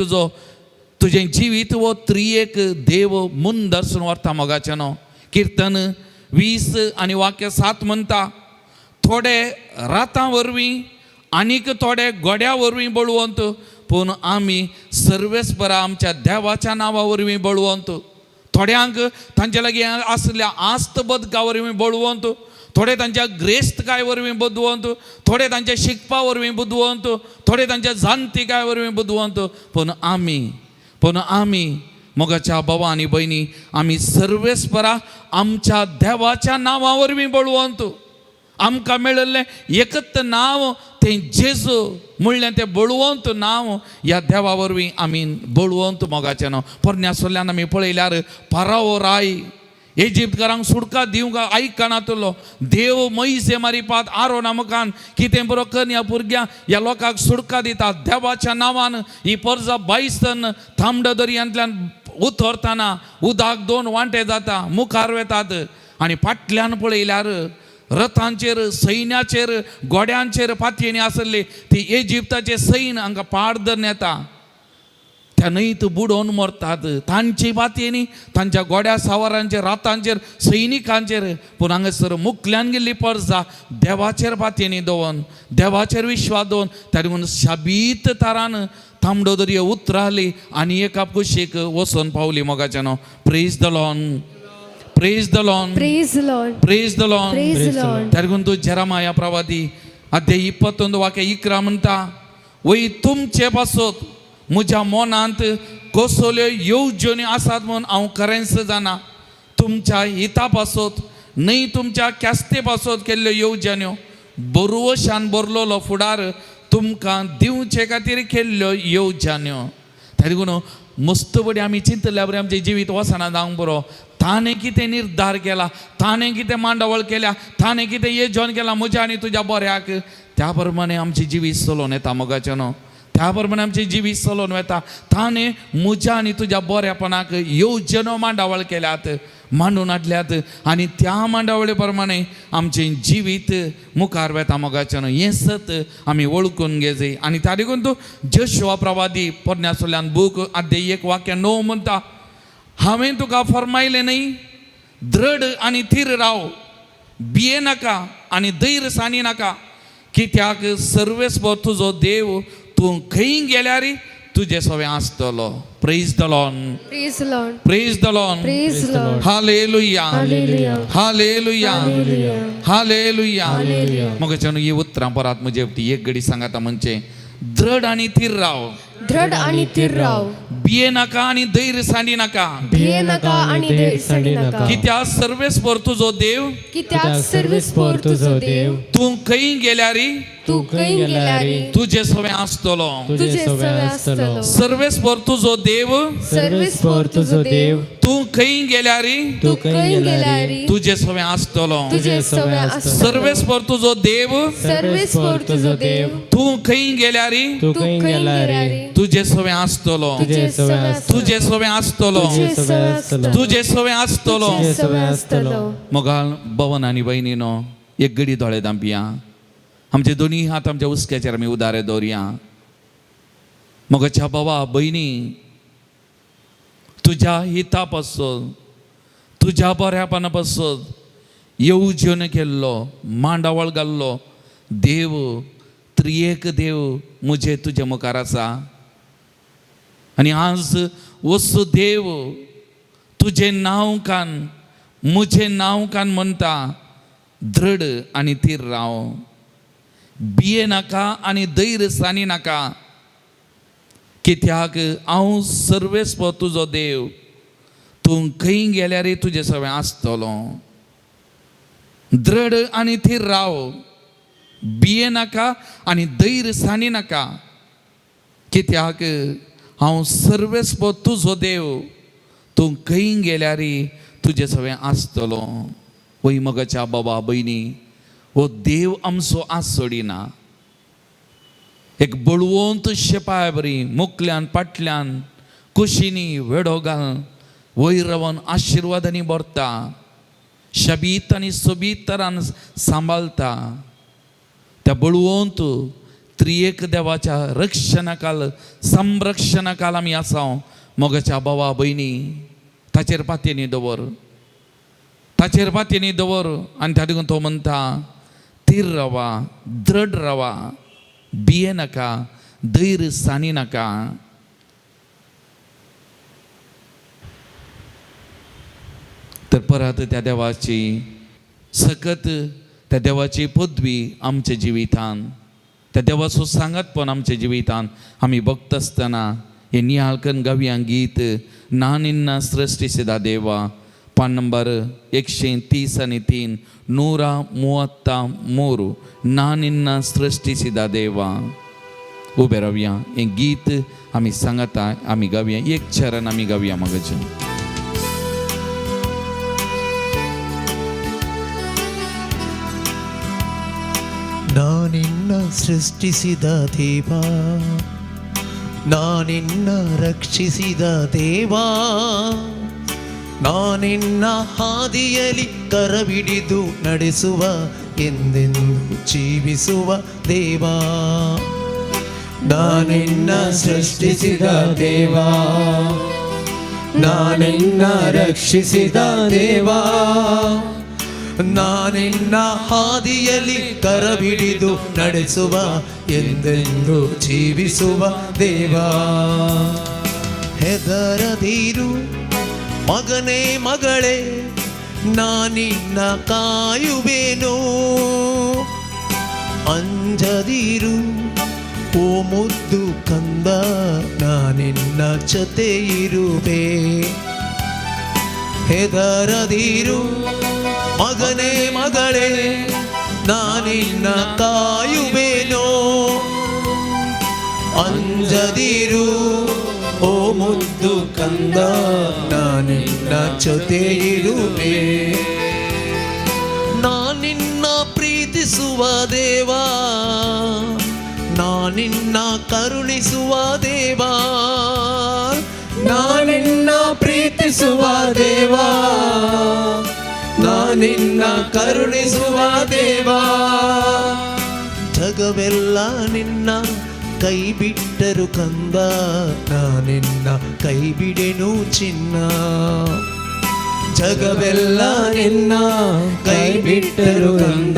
तुजें जिवीत वो त्रिएक देव मून दर्शन व्हरता मोगाचें न्हू. किर्तन 20 आनी वाक्य 7 म्हणटा, थोडे रातां वरवीं आनीक थोडे गोड्या वरवीं बळवंत, पूण आमी सर्वेस्परा आमच्या देवाच्या नांवा वरवीं बळवंत. थोड्यांक तांचे लागीं आसल्या आस्त बदका वरवीं बळवंत, थोडे तांच्या ग्रेस्तकाय वरवीं बुदवंत, थोडे तांच्या शिकपा वरवीं बुदवंत, थोडे तांच्या जाणतिकाय वरवीं बुदवंत. पूण आमी मोगाच्या भावा आनी भयणी आमी सर्वेस्परा आमच्या देवाच्या नांवा वरवीं बळवंत. आमकां मेळिल्लें एकच नांव तें जेजू म्हणलें तें बळवंत नांव ह्या देवा वरवीं आमी बळवंत मोगाचें न्हू. पोरण्या सोल्ल्यान आमी पळयल्यार पारावो राय इजिप्तकारांक सुटका दिवंक आयकना तुलो देव मैसे मारी पात आरो नामकान कितें बरो कन्या भुरग्यां ह्या लोकांक सुटका दिता देवाच्या नांवान ही पर्जा बायसन थांबड दर्यांतल्यान उतरतना उदक 2 वांटे जाता मुखार वेतात आनी फाटल्यान पळयल्यार रथांचेर सैन्याचेर गोड्यांचेर फातयेनी आसले ती इजिप्ताचे सैन हांकां पाड धरून येता त्या न्हंयत बुडोवन मरतात तांची बातयेनी तांच्या गोड्या सावरांचेर रातांचेर सैनिकांचेर पूण हांगासर मुखल्यान गेल्ली पर्जा देवाचेर बातयेनी दवरून देवाचेर विश्वास दवरून ताणें म्हणून शाबीत तारान थांबडो दर्यो उतराली आनी एका कुशीक वचोन पावली मोगाच्यानो praise the Lord praise the Lord Praise the Lord. Praise the Lord Praise the Lord. तारगून तू जेरमाया प्रवादी अध्याय 21 वाक्य 11 म्हणटा वय तुमचे पासत म्हज्या मनांत कसल्यो येवजण्यो आसात म्हूण हांव खरेंच जाणा तुमच्या हिता पासत न्हय तुमच्या क्यास्ते पासत केल्ल्यो येवजण्यो बरोवशान बरलोलो फुडार तुमकां दिवचे खातीर केल्ल्यो येवजण्यो तारगून मस्त बडी आमी चिंतल्या बरें आमचें जिवीत वसना जावंक बरो ताणें कितें निर्धार केला ताणें कितें मांडावळ केल्या ताणें कितें येजोन केला म्हज्या आनी तुज्या बऱ्याक त्या प्रमाणे आमचें जिवीत चलोवन येता मोगाचें न्हू त्या प्रमाणे आमचें जिवीत चलोवन वता ताणें म्हज्या आनी तुज्या बऱ्यापणाक येवजण्यो मांडावळ केल्यात मांडून हाडल्यात आनी त्या मांडावळे प्रमाणे आमचें जिवीत मुखार वेता मोगाचें न्हू हें सत आमी वळखून घेजय आनी त्या देखून तूं जोशुआ प्रवादी पोरन्यासोल्यान बूक अध्याय 1 वाक्य 9 म्हणटा हांवें तुका फरमायलें न्हय दृढ आनी थीर राव भिये नाका आनी धैर्य सानी नाका कित्याक सर्वेस्पर तुजो देव तूं खंय गेल्यार तुजें सगळें आसतलो praise the Lord Praise the Lord. Praise the Lord Praise the Lord. Hallelujah Hallelujah. Hallelujah Hallelujah. Hallelujah Hallelujah. मग ही उतरां परत म्हजे एक घडी सांगाता म्हणजे दृढ आनी थीर राव दृढ आणि स्थिर राव भिये नाका आनी धैर्य सानी नाका भिये नका आणि धैर्य साडी नका कित्याक सर्वेस्पर तुजो देव कित्याक सर्वेस्पर तुझो देव तूं खंय गेल्यार तू खंय गेल्यारी तुजें सगळें आसतलो तुझे सगळे आसतलो सर्वेस्पर तुजो देव सर्वेस्पर तुझो देव तूं खंय गेल्यार तू खंय गेल्यारी तुजें सगळें आसतलो तुझे सगळे आसतलो सर्वेस्पर तुजो देव सर्वेस्पर तुझो देव तूं खंय गेल्यार तू खंय गेल्यारी तुजें सगळें आसतलो तुझे सगळे आसतलो तुजें सगळें आसतलो तुझे सगळे आसतलो तुजें सगळें आसतलो तुझे सगळे आसतलो मोगाल भवन आनी भयणीनो एक घडी दोळे धांपया आमचे दोनी हात आमच्या उस्क्याचेर आमी उदारे दवरया मोगाच्या बाबा भयणी तुज्या हिता पासत तुज्या बऱ्यापणा पासत येवजण केल्लो मांडावळ घाल्लो देव त्रियेक देव म्हजे तुजे मुखार आसा आनी आज वसू देव तुजें नांव कान म्हजें नांव कान म्हणटा दृढ आनी थीर राव भिये नाका आनी धैर्य सानी नाका कित्याक हांव सर्वेस्पर तुजो देव तूं खंय गेल्यार तुजें सगळें आसतलो दृढ आनी थीर राव भिये नाका आनी धैर्य सानी नाका कित्याक हांव सर्वेस्पर तुजो देव तूं खंय गेल्यार तुजें सगळें आसतलो वय मोगाच्या बाबा भयणी हो देव आमचो आस सोडिना एक बळवंत शेपाय बरी मुखल्यान फाटल्यान कुशीनी वेडो घाल वयर रावन आशिर्वादांनी भरता शबीत आनी सोबीत तरान सांबाळता त्या बळवंत त्रियेक देवाच्या रक्षणाकाल संरक्षणाकाल आमी आसाव मोगाच्या बाबा भयणी ताचेर पातयेनी दवर ताचेर पातयेनी दवर आनी त्या देखून तो म्हणटा थीर रावा दृढ रावा भिये नाका धैर्य सानी नाका तर परत त्या देवाची सकत त्या देवाची पदवी आमच्या जिवितान त्या देवाचो सांगतपण आमच्या जिवितान आमी भक्त आसतना हे नियाळकन गावया गीत ना निन्ना सृष्टिसिदा देवा पान नंबर 133 133 ना निन्ना सृष्टिसिदा देवा उबे रावया हे गीत आमी सांगता आमी गावया एक चरण आमी गावया मगज ಸೃಷ್ಟಿಸಿದ ದೇವ, ನಾನಿನ್ನ ರಕ್ಷಿಸಿದ ದೇವ, ನಾನಿನ್ನ ಹಾದಿಯಲ್ಲಿ ಕರಬಿಡಿದು ನಡೆಸುವ ಎಂದೆಂದು ಜೀವಿಸುವ ದೇವ. ನಾನಿನ್ನ ಸೃಷ್ಟಿಸಿದ ದೇವ, ನಾನಿನ್ನ ರಕ್ಷಿಸಿದ ದೇವ, ನಾನಿನ್ನ ಹಾದಿಯಲ್ಲಿ ಕರಬಿಡಿದು ನಡೆಸುವ ಎಂದೆಂದು ಜೀವಿಸುವ ದೇವ. ಹೆದರದಿರು ಮಗನೇ ಮಗಳೇ, ನಾನಿನ್ನ ಕಾಯುವೆನು. ಅಂಜದಿರು ಓ ಮುದ್ದು ಕಂದ, ನಾನಿನ್ನ ಜೊತೆ ಇರುವೆ. ಹೆದರದಿರು ಮಗನೇ ಮಗಳೇ, ನಾನಿನ್ನ ಕಾಯುವೆನು. ಅಂಜದಿರು ಓ ಮುದ್ದು ಕಂದ, ನಾನಿನ್ನ ಜೊತೆ ಇರುವೆ. ನಾನಿನ್ನ ಪ್ರೀತಿಸುವ ದೇವ, ನಾನಿನ್ನ ಕರುಣಿಸುವ ದೇವ, ನಾನಿನ್ನ ಪ್ರೀತಿಸುವ ದೇವ, ನಾನಿನ್ನ ಕರುಣಿಸುವ ದೇವ. ಜಗವೆಲ್ಲ ನಿನ್ನ ಕೈ ಬಿಟ್ಟರು ಕಂದ, ನಾನಿನ್ನ ಕೈ ಬಿಡೆನು ಚಿನ್ನ. ಜಗವೆಲ್ಲ ನಿನ್ನ ಕೈ ಬಿಟ್ಟರು ಕಂದ,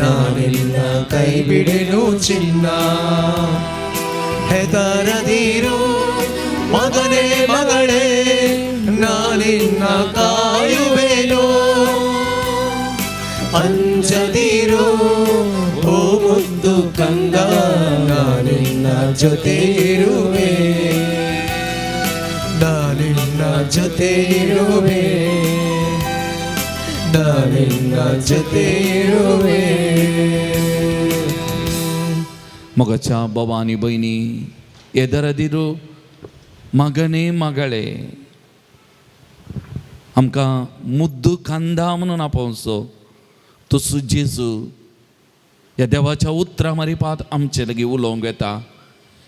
ನಾನಿನ್ನ ಕೈ ಬಿಡೆನು ಚಿನ್ನ. ಹೆದರದಿರು ಮಗನೇ ಮಗಳೇ, ನಾನಿನ್ನ ಕಾಯುವೆನು. ಅಂಜದಿರು ಓ ಮುದ್ದು ಕಂದ, ನಾನಿನ್ನ ಜೊತೆ ಇರುವೆ. ನಾನಿನ್ನ ಜೊತೆ ಇರುವೆ, ನಾನಿನ್ನ ಜೊತೆ ಇರುವೆ. मगाच्या भवानी बहिणी, येदरदिरू मगने मगळे, आमकां मुद्दू कांदा म्हणून आपोवचो तसो जेजू ह्या देवाच्या उतरां मारिपात आमचे लागीं उलोवंक येता.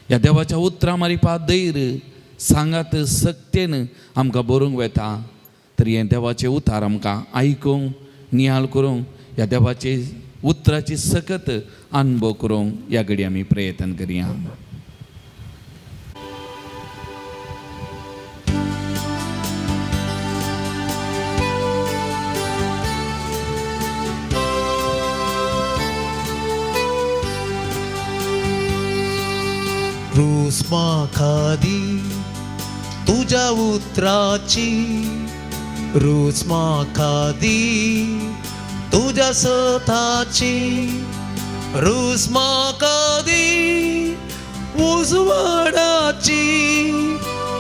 ह्या देवाच्या उतरां मारिपात धैर्य सांगात सक्तेन आमकां बरोवंक येता. तर हे देवाचे उतार आमकां आयकूंक नियाळ करूंक, ह्या देवाचे उतराची सकत अनुभव करूंक ह्या घडी आमी प्रयत्न करया. रूसमा खादी तुझ्या उतराची, रूसमा खादी तुझ्या स्वतःची, रूसमा खादी उजवाडाची,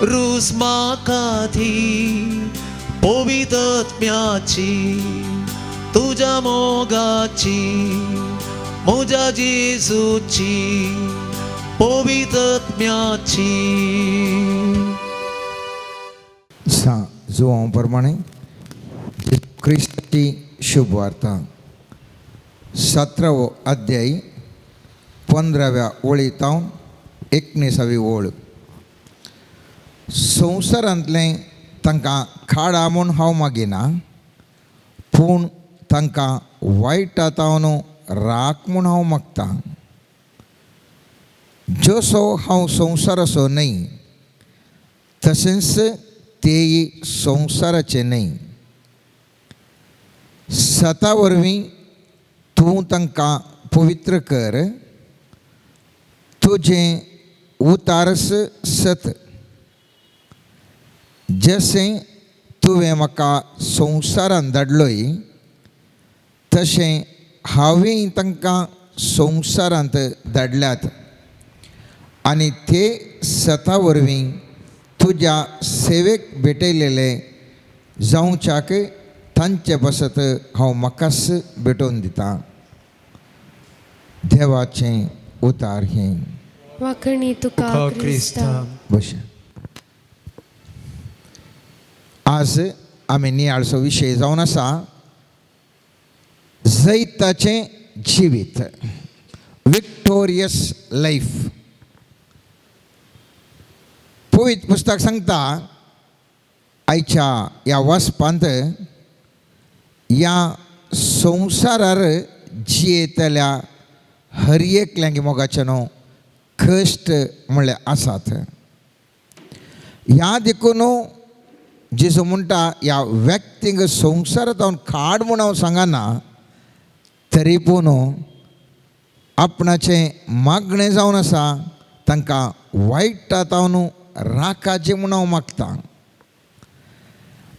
रूसमा खादी पवित्रात्म्याची, तुझ्या मोगाची, मोजा जेजूची, पवित्रात्म्याची. प्रमाणे ख्रिस्ती शुभवार्ता 17 अध्याय 15व्या ओळीतावन 19वी ओळ. संवसारांतले तांकां खाडा म्हूण हांव मागिना, पूण तांकां वायटातावन राख म्हूण हांव मागतां. जसो हांव संवसाराचो न्हय, तशेंच तेय संवसाराचे न्हय. सता वरवीं तूं तांकां पवित्र कर, तुजें उतारस सत. जशें तुवें म्हाका संवसारांत धाडलोय, तशें हांवें तांकां संवसारांत धाडल्यात, आनी ते सता वरवीं तुज्या सेवेक भेटयलेले जावच्याक तांचे बसत हांव म्हाकाच भेटोवन दितां. देवाचें उतार हें. वाखणी तुका क्रिस्ता. बस आज आमी नियाळचो विशय जावन आसा जैताचें जिवीत. Victorious life. पवित्र पुस्तक सांगता आयच्या ह्या वचपांत ह्या संवसारार जियेतल्या हर एकल्यांक मोगाचे न्हू कश्ट म्हणल्यार आसात. ह्या देखून जेजू म्हणटा ह्या व्यक्तींक संवसारांत हांव काड म्हूण हांव सांगना, तरी पूण आपणाचें मागणें जावन आसा तांकां वायटांत हांव न्हू राखाचें म्हूण हांव मागतां.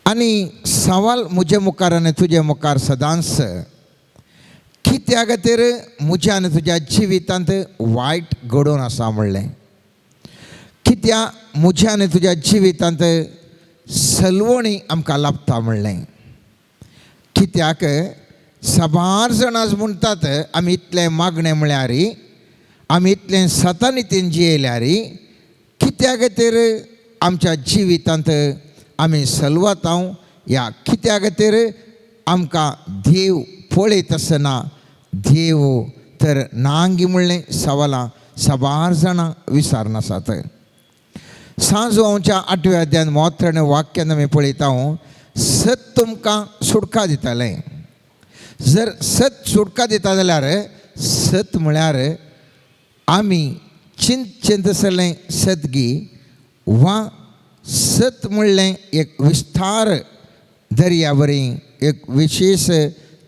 आनी सवाल म्हजे मुखार आनी तुजे मुखार सदांच, कित्या खातीर म्हज्या आनी तुज्या जिवितांत वायट घडोवन आसा म्हणलें. कित्या म्हज्या आनी तुज्या जिवितांत सलवणी आमकां लाभता म्हणलें. कित्याक सबार जाण आज म्हणटात आमी इतलें मागणें म्हळ्यार, आमी इतलें सतानितीन जियेल्यार, कित्या खातीर आमच्या जिवितांत आमी सलवतांव, ह्या कित्या खातीर आमकां देव पळयत आसना, देव तर नांगी म्हणलें सवालां सबार जाणां विचारन आसात. सांजो हांवच्या 8व्या अध्यायान 32 वाक्यान आमी पळयता, सत तुमकां सुटका दितालें. जर सत सुटका दिता जाल्यार सत म्हळ्यार आमी चिंत आसलें सतगी, वा सत म्हणलें एक विस्तार दर्यावरी एक विशेष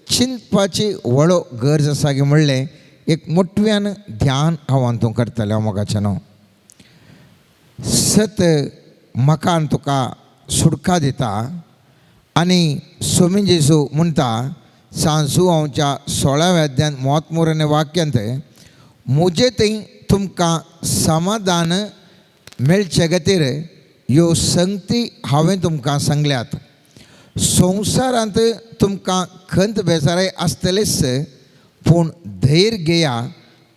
चिंतपाची व्हडलो गरज आसा गे म्हणलें एक मोठव्यान ध्यान हांव तूं करतलें हांव मोगाचें न्हू. सत म्हाका तुका सुटका दिता. आनी स्वामी जेजू म्हणटा सांजू हांवच्या 16व्या अध्यायान 33 वाक्यांत, म्हजे थंय तुमकां समाधान मेळचे खातीर ह्यो संगती हांवें तुमकां सांगल्यात. संवसारांत तुमकां खंत बेजाराय आसतलीच, पूण धैर्य घेया,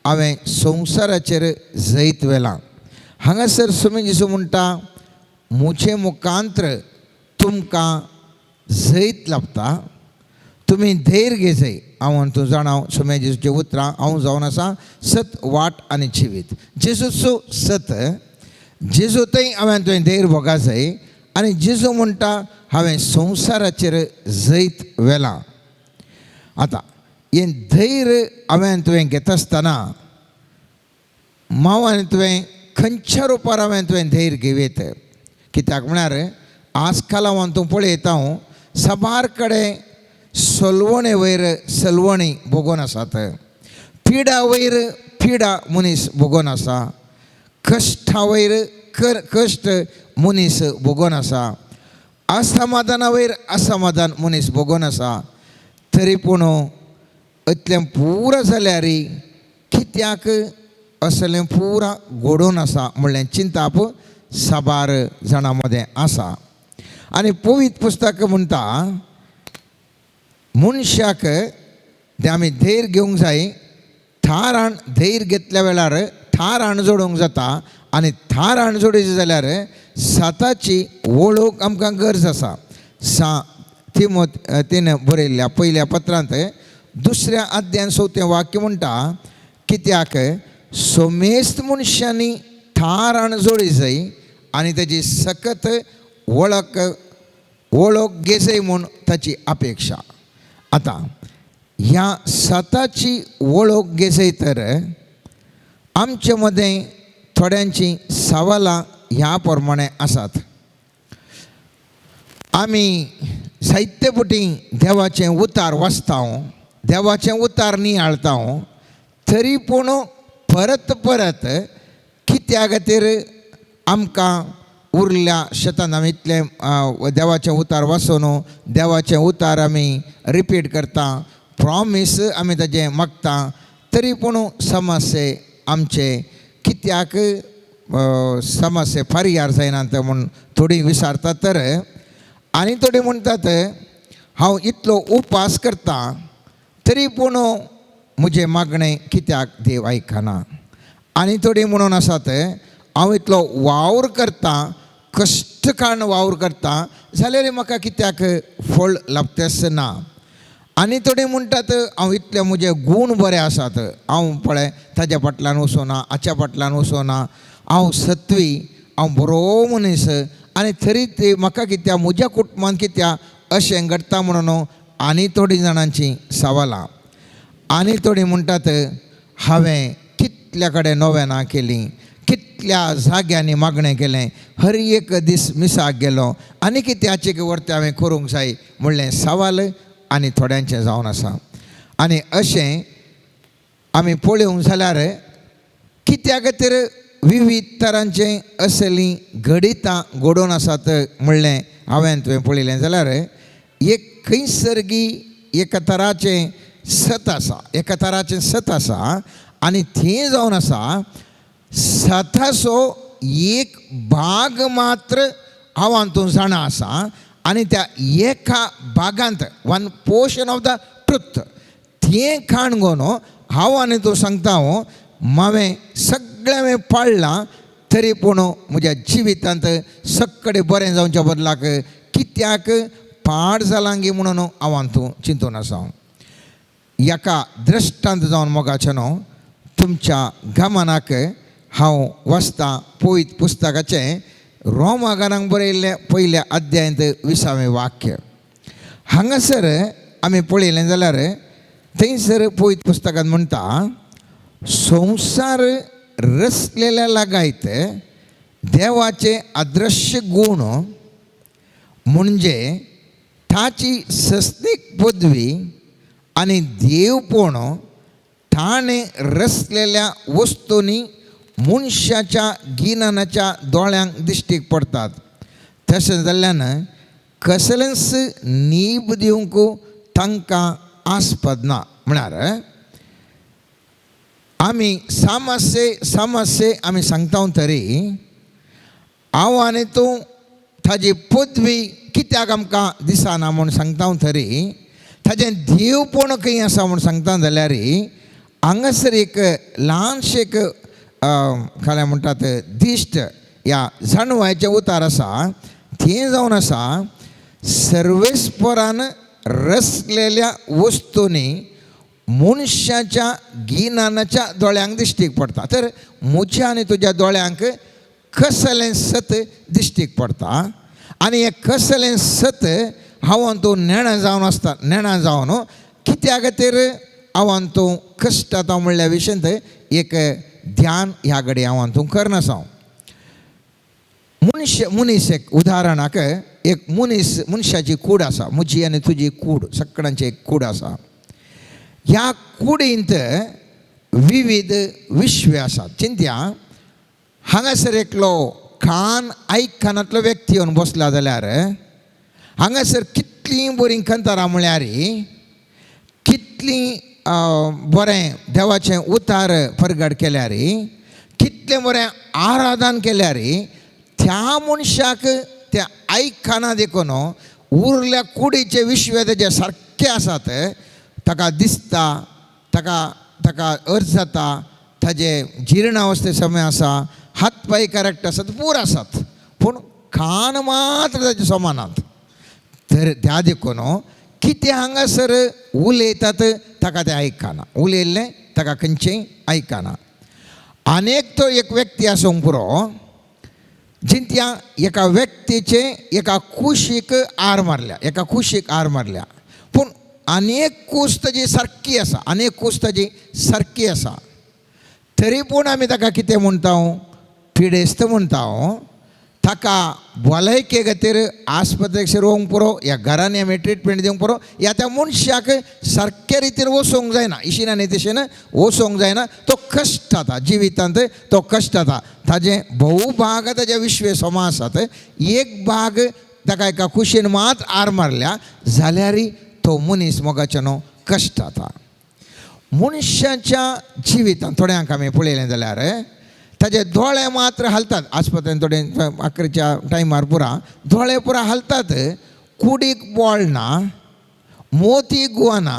हांवें संवसाराचेर जैत व्हेलां. हांगासर स्वामी जेजू म्हणटा म्हजे मुखांत्र तुमकां जैत लाभता, तुमी धैर्य घेजय. हांव तूं जाणाव स्वामी जेजूचें उतरां हांव जावन आसा सत, वाट आनी जिवीत. जेजूचो सत, जेजू थंय हांवें तुवें धैर्य भोगा जाय. आनी जेजू म्हणटा हांवें संवसाराचेर जैत व्हेलां. आतां हें धैर्य हांवें तुवें घेता आसतना मांव आनी तुवें खंयच्या रुपार हांवें तुवें धैर्य घेवयत. कित्याक म्हळ्यार आज काल हांव तूं पळयता सबार कडेन सलवणे वयर सलवणी भोगोन आसात, पिडा वयर पिडा मनीस भोगोन आसा, कश्टा वयर कश्ट मनीस भोगोन आसा, असमाधाना वयर असमाधान मनीस भोगोन आसा. तरी पूण इतलें पुरा जाल्यार कित्याक असलें पुरा घडोवन आसा म्हणलें चिंताप सबार जाणां मदें आसा. आनी पवित्र पुस्तक म्हणटा मनशाक तें आमी धैर्य घेवंक जाय. थारान धैर्य घेतल्या वेळार थार आण जोडूंक जाता. आनी थार आण जोडीची जाल्यार सताची वळख आमकां गरज आसा. तीन बरयल्ल्या पयल्या पत्रांत 2व्या अध्यायान 4वें वाक्य म्हणटा, कित्याक सोमेस्त मनशांनी थार आण जोडी जाय आनी ताची सकत वळख घेजय म्हूण ताची अपेक्षा. आतां ह्या सताची वळख घेजय तर आमचे मदें थोड्यांची सवालां ह्या प्रमाणे आसात. आमी साहित्य पुटी देवाचें उतार वाचता, देवाचें उतार नियाळता, तरी पूण परत परत कित्या खातीर आमकां उरल्या शेतान आमी इतलें देवाचें उतार वाचून देवाचें उतार आमी रिपीट करता, प्रॉमीस आमी ताजें मागता, तरी पूण समस्ये आमचे कित्याक समस्ये फारीयार जायनात म्हूण थोडीं विचारतात. तर आनी थोडीं म्हणटात हांव इतलो उपास करता तरी पूण म्हजें मागणें कित्याक देव आयकना. आनी थोडीं म्हणून आसात हांव इतलो वावर करता, कश्ट काडून वावर करता, जाल्यार म्हाका कित्याक फळ लाभतेच ना. आनी थोडे म्हणटात हांव इतले म्हजे गूण बरे आसात, हांव पळय ताज्या फाटल्यान वचोना, हाच्या फाटल्यान वचोना, हांव सत्वी, हांव बरो मनीस, आनी तरी ते म्हाका कित्या म्हज्या कुटुंबान कित्या अशें घडटा म्हणून आनी थोडी जाणांची सवालां. आनी थोडी म्हणटात हांवें कितल्या कडेन नोवेनां केलीं, कितल्या जाग्यांनी मागणें केलें, हर एक दीस मिसाक गेलो, आनी कितें हाचे वर्ते हांवें करूंक जाय म्हणलें सवाल आनी थोड्यांचें जावन आसा. आनी अशें आमी पळोवंक जाल्यार कित्या खातीर विविध तरांचें असलीं घडितां घडोवन आसात म्हणलें हांवें तुवें पळयलें जाल्यार एक खंयसरगी एका तराचें सत आसा आनी थंय जावन आसा सताचो एक भाग मात्र हांव हातूंत जाणा आसा, आनी त्या एका भागांत one portion of the truth तें खाण घेवन हांव आनी तूं सांगता हांवें सगळें पाळलां, तरी पूण म्हज्या जिवितांत सगळें बरें जावच्या बदलाक कित्याक पाड जालां गे म्हणून हांव हातूंत चिंतून आसा. एका दृश्टांत जावन मोगाचें न्हू तुमच्या गमनाक हांव वाचतां पवित्र पुस्तकाचें रोमाकारांक बरयल्लें पयल्या अध्यायांत 20वें वाक्य. हांगासर आमी पळयलें जाल्यार थंयसर पवित्र पुस्तकांत म्हणटा संवसार रचलेल्या लागायत देवाचे अदृश्य गूण म्हणजे ताची सस्तीक पदवी आनी देवपण ताणें रचलेल्या वस्तूंनी मनशाच्या गिन्यानाच्या दोळ्यांक दिश्टीक पडटात. तशें जाल्ल्यान कसलेंच नीब दिवंक तांकां आस्पद ना. म्हळ्यार आमी सामासे आमी सांगता तरी हांव आनी तूं ताजी पदवी कित्याक आमकां दिसना म्हूण सांगता तरी ताजें देवपण खंय आसा म्हूण सांगता जाल्यार हांगासर एक ल्हानशें एक काय म्हणटात दिश्ट ह्या जाणवायचें उतार आसा. थंय जावन आसा सर्वेस्परान रचलेल्या वस्तूंनी मनशाच्या गिन्यानाच्या दोळ्यांक दिश्टीक पडटा. तर म्हज्या आनी तुज्या दोळ्यांक कसलें सत दिश्टीक पडटा, आनी हें कसलें सत हांव तूं नेणां जावन कित्या खातीर हांव तूं कश्टाता म्हणल्या विशयांत एक ध्यान ह्या घडी हांव तूं करनासा. मनीस एक उदाहरणाक एक मनशाची कूड आसा, म्हजी आनी तुजी कूड सगळ्यांची एक कूड आसा. ह्या कुडींत विविध विश्वे आसात. चिंत्या हांगासर एकलो कानांतलो व्यक्ती येवन बसला जाल्यार हांगासर कितलीं बरीं कंतारां म्हळ्यार कितलीं बरें देवाचें उतार परगट केल्यार कितलें बरें आराधन केल्यार त्या मनशाक त्या आयकना देखून उरल्या कुडीचे विश्व तेजे सारके आसात. ताका दिसता, ताका अर्थ जाता, ताजे जिर्णावस्थे समय आसा, हात पांय करेक्ट आसात, पूर आसात, पूण कान मात्र ताचे समानात. तर त्या देखून कितें हांगासर उलयतात ताका तें आयकना, उलयल्लें ताका खंयचेंय आयकना. आनेक तो एक व्यक्ती आसूंक पुरो जिंत्या एका व्यक्तीचे एका कुशीक आर मारल्या, पूण आनेक कूस ताजी सारकी आसा, तरी पूण आमी ताका कितें म्हणटा पिडेस्त म्हणटा. ताका भलायके खातीर आस्पत्रेक रोवंक पुरो, ह्या घरांनी आमी ट्रिटमेंट दिवंक पुरो, ह्या त्या मनशाक सारके रितीन वचोंक जायना, इशीन आनी तशें वचोंक जायना. तो कश्ट जाता जिवितांत, तो कश्ट जाता. ताजे भोव भाग ताजे विश्वे समा आसात, एक भाग ताका एका कुशीन मात आर मारल्या जाल्यार तो मनीस मोगाच्यान कश्ट जाता. मनशाच्या जिवितांत थोड्यांक आमी पळयलें जाल्यार ताजे दोळे मात्र हालतात. आस्पत्रेन थोडे आखरीच्या टायमार पुरा दोळे पुरा हालतात, कुडीक बोळ ना, मोती गुवाना,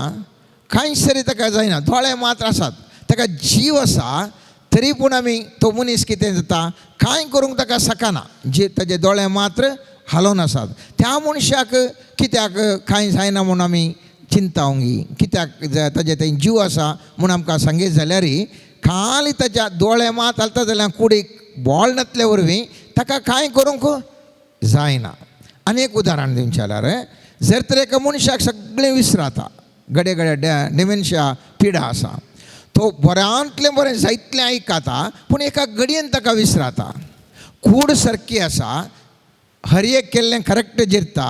कांय सरी ताका जायना, दोळे मात्र आसात, ताका जीव आसा, तरी पूण आमी तो मनीस कितें जाता कांय करूंक ताका सकना, जे ताजे दोळे मात्र हालोवन आसात. त्या मनशाक कित्याक कांय जायना म्हूण आमी चिंतावंगी कित्याक ताजे थंय जीव आसा म्हूण आमकां सांगीत जाल्यार खाली ताच्या दोळे मात घालता जाल्यार कुडीक बॉल नातले वरवीं ताका कांय करूंक जायना. आनी एक उदाहरण दिवचें जाल्यार जर तर एका मनशाक सगळें विसराता, घडये घडये डिमेन्शिया पिडा आसा, तो बऱ्यांतलें बरें जायतलें आयकता पूण एका घडयेन ताका विसराता. कूड सारकी आसा, हर एक केल्लें करेक्ट जिरता,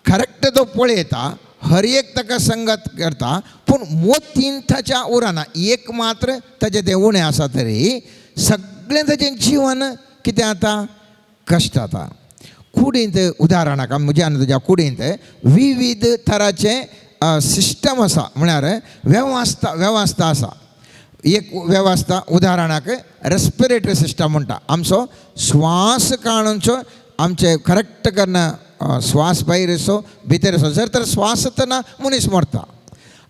करेक्ट तो पळयता, हर एक ताका संगत करता पूण मोतीन ताच्या उरना, एक मात्र ताजें तें उणें आसा तरी सगळें ताजें जिवन कितें जाता, कश्ट जाता. कुडींत उदाहरणाक म्हज्या आनी तुज्या कुडींत विविध तराचे सिस्टम आसा, म्हळ्यार वेवस्था आसा. एक वेवस्था उदाहरणाक रेस्पिरेटरी सिस्टम म्हणटा, आमचो श्वास काडूनचो आमचे करेक्ट करना, श्वास भायर येसो भितर येसो, जर तर श्वास येतना मनीस मरता.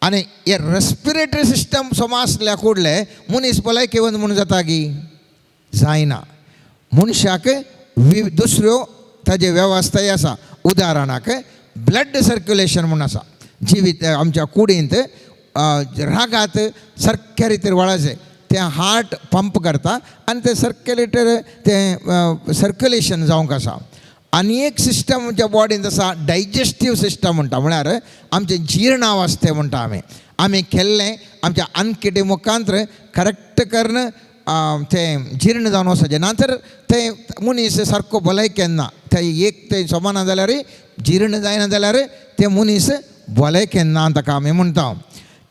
आनी हे रेस्पिरेटरी सिस्टम समजल्या कुडले मनीस भलायकेवंत म्हणून जाता की जायना. मनशाक दुसऱ्यो ताजे वेवस्थाय आसा. उदाहरणाक ब्लड सर्क्युलेशन म्हणून आसा, जिवीत आमच्या कुडींत रागात सारक्या रितीन वळाचे ते हार्ट पंप करता आनी ते सर्क्युलेशन जावंक आसा. आनी एक सिस्टम आमच्या बॉडींत आसा डायजेस्टीव सिस्टम म्हणटा, म्हळ्यार आमचे जिर्णावस्थे म्हणटा आमी केल्लें आमच्या अन्नकिडे मुखांतर करेक्ट करून तें जीर्ण जावन वचचें, नातर तें मनीस सारको भलायकेन ना. थंय एक तें समान जाल्यार जीर्ण जायना जाल्यार तें मनीस भलायकेन ना ताका आमी म्हणटा.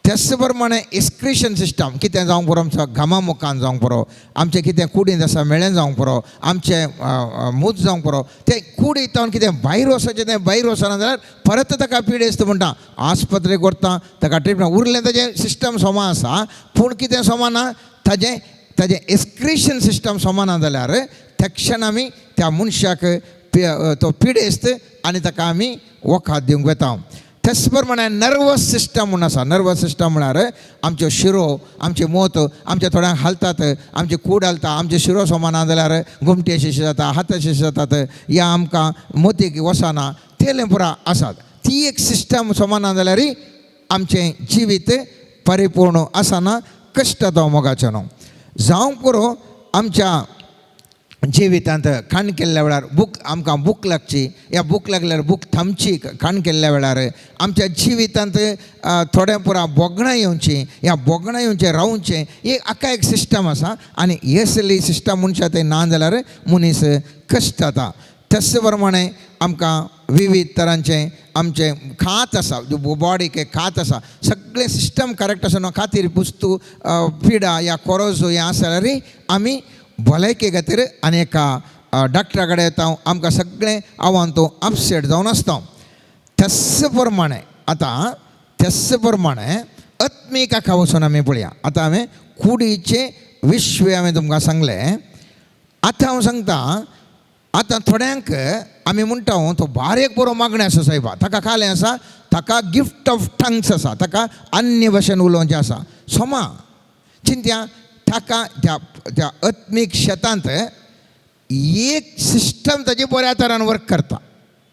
त्याच प्रमाणे एक्सक्रिशन सिस्टम कितें जावंक पुरो, आमचो घामा मुखान जावंक पुरो, आमचें कितें कुडींत आसा मेळ्ळें जावंक पुरो, आमचें मूत जावंक पुरो, तें कुडींत कितें भायर वचचें तें भायर वचना जाल्यार परत ताका पिडेस्त म्हणटा, आस्पत्रेक व्हरता ताका ट्रिटमेंट. उरलें ताजें सिस्टम समान आसा पूण कितें समान ताजें एक्सक्रिशन सिस्टम समान जाल्यार तक्षण आमी त्या मनशाक तो पिडेस्त आनी ताका आमी वखद दिवंक वेता. त्याच प्रमाणे नर्वस सिस्टम म्हणून आसा. नर्वस सिस्टम म्हळ्यार आमच्यो शिरो, आमचे मोत, आमच्या थोड्यांक हालतात, आमचे कूड हालता, आमचे शिरो समान जाल्यार घुमटे अशें जाता, हात अशें जातात, या आमकां मोतीक वसना, तेले पुरा आसात. ती एक सिस्टम समान जाल्यार आमचें जिवीत परिपूर्ण आसना, कश्ट तो मोगाचो न्हू. जावंक पुरो आमच्या जिवितांत खाण केल्ल्या वेळार आमकां भूक लागची, या भूक लागल्यार भूक थांबची. खाण केल्ल्या वेळार आमच्या जिवितांत थोडें पुरा बोगणां येवची, या बोगणां येवचें रावचें, ही आख्खा एक सिस्टम आसा. आनी हे सगळी सिस्टम मनशा थंय ना जाल्यार मनीस कश्ट जाता. त्याच प्रमाणे आमकां विविध तरांचे आमचे खात आसा, बॉडीक एक खात आसा, सगळें सिस्टम करेक्ट आसना खातीर पुस्तू पिडा या कोरोजो हें आसा जाल्यार आमी भलायके खातीर आनी एका डॉक्टरा कडेन येता, आमकां सगळें आव्हान तो अपसेट जावन आसता. त्याच प्रमाणे आत्मीक हाका वचून आमी पळया. आतां हांवें कुडीचे विश्व हांवें तुमकां सांगलें. आतां हांव सांगता, आतां थोड्यांक आमी म्हणटा तो बारीक बरो मागणे आसा सायबा, ताका कालें आसा, ताका गिफ्ट ऑफ टंग्स आसा, ताका अन्य भाशेन उलोवचें आसा. सोमा चिंत्या ताका त्या आत्मीक शेतांत एक सिस्टम ताजे बऱ्या तरान वर्क करता,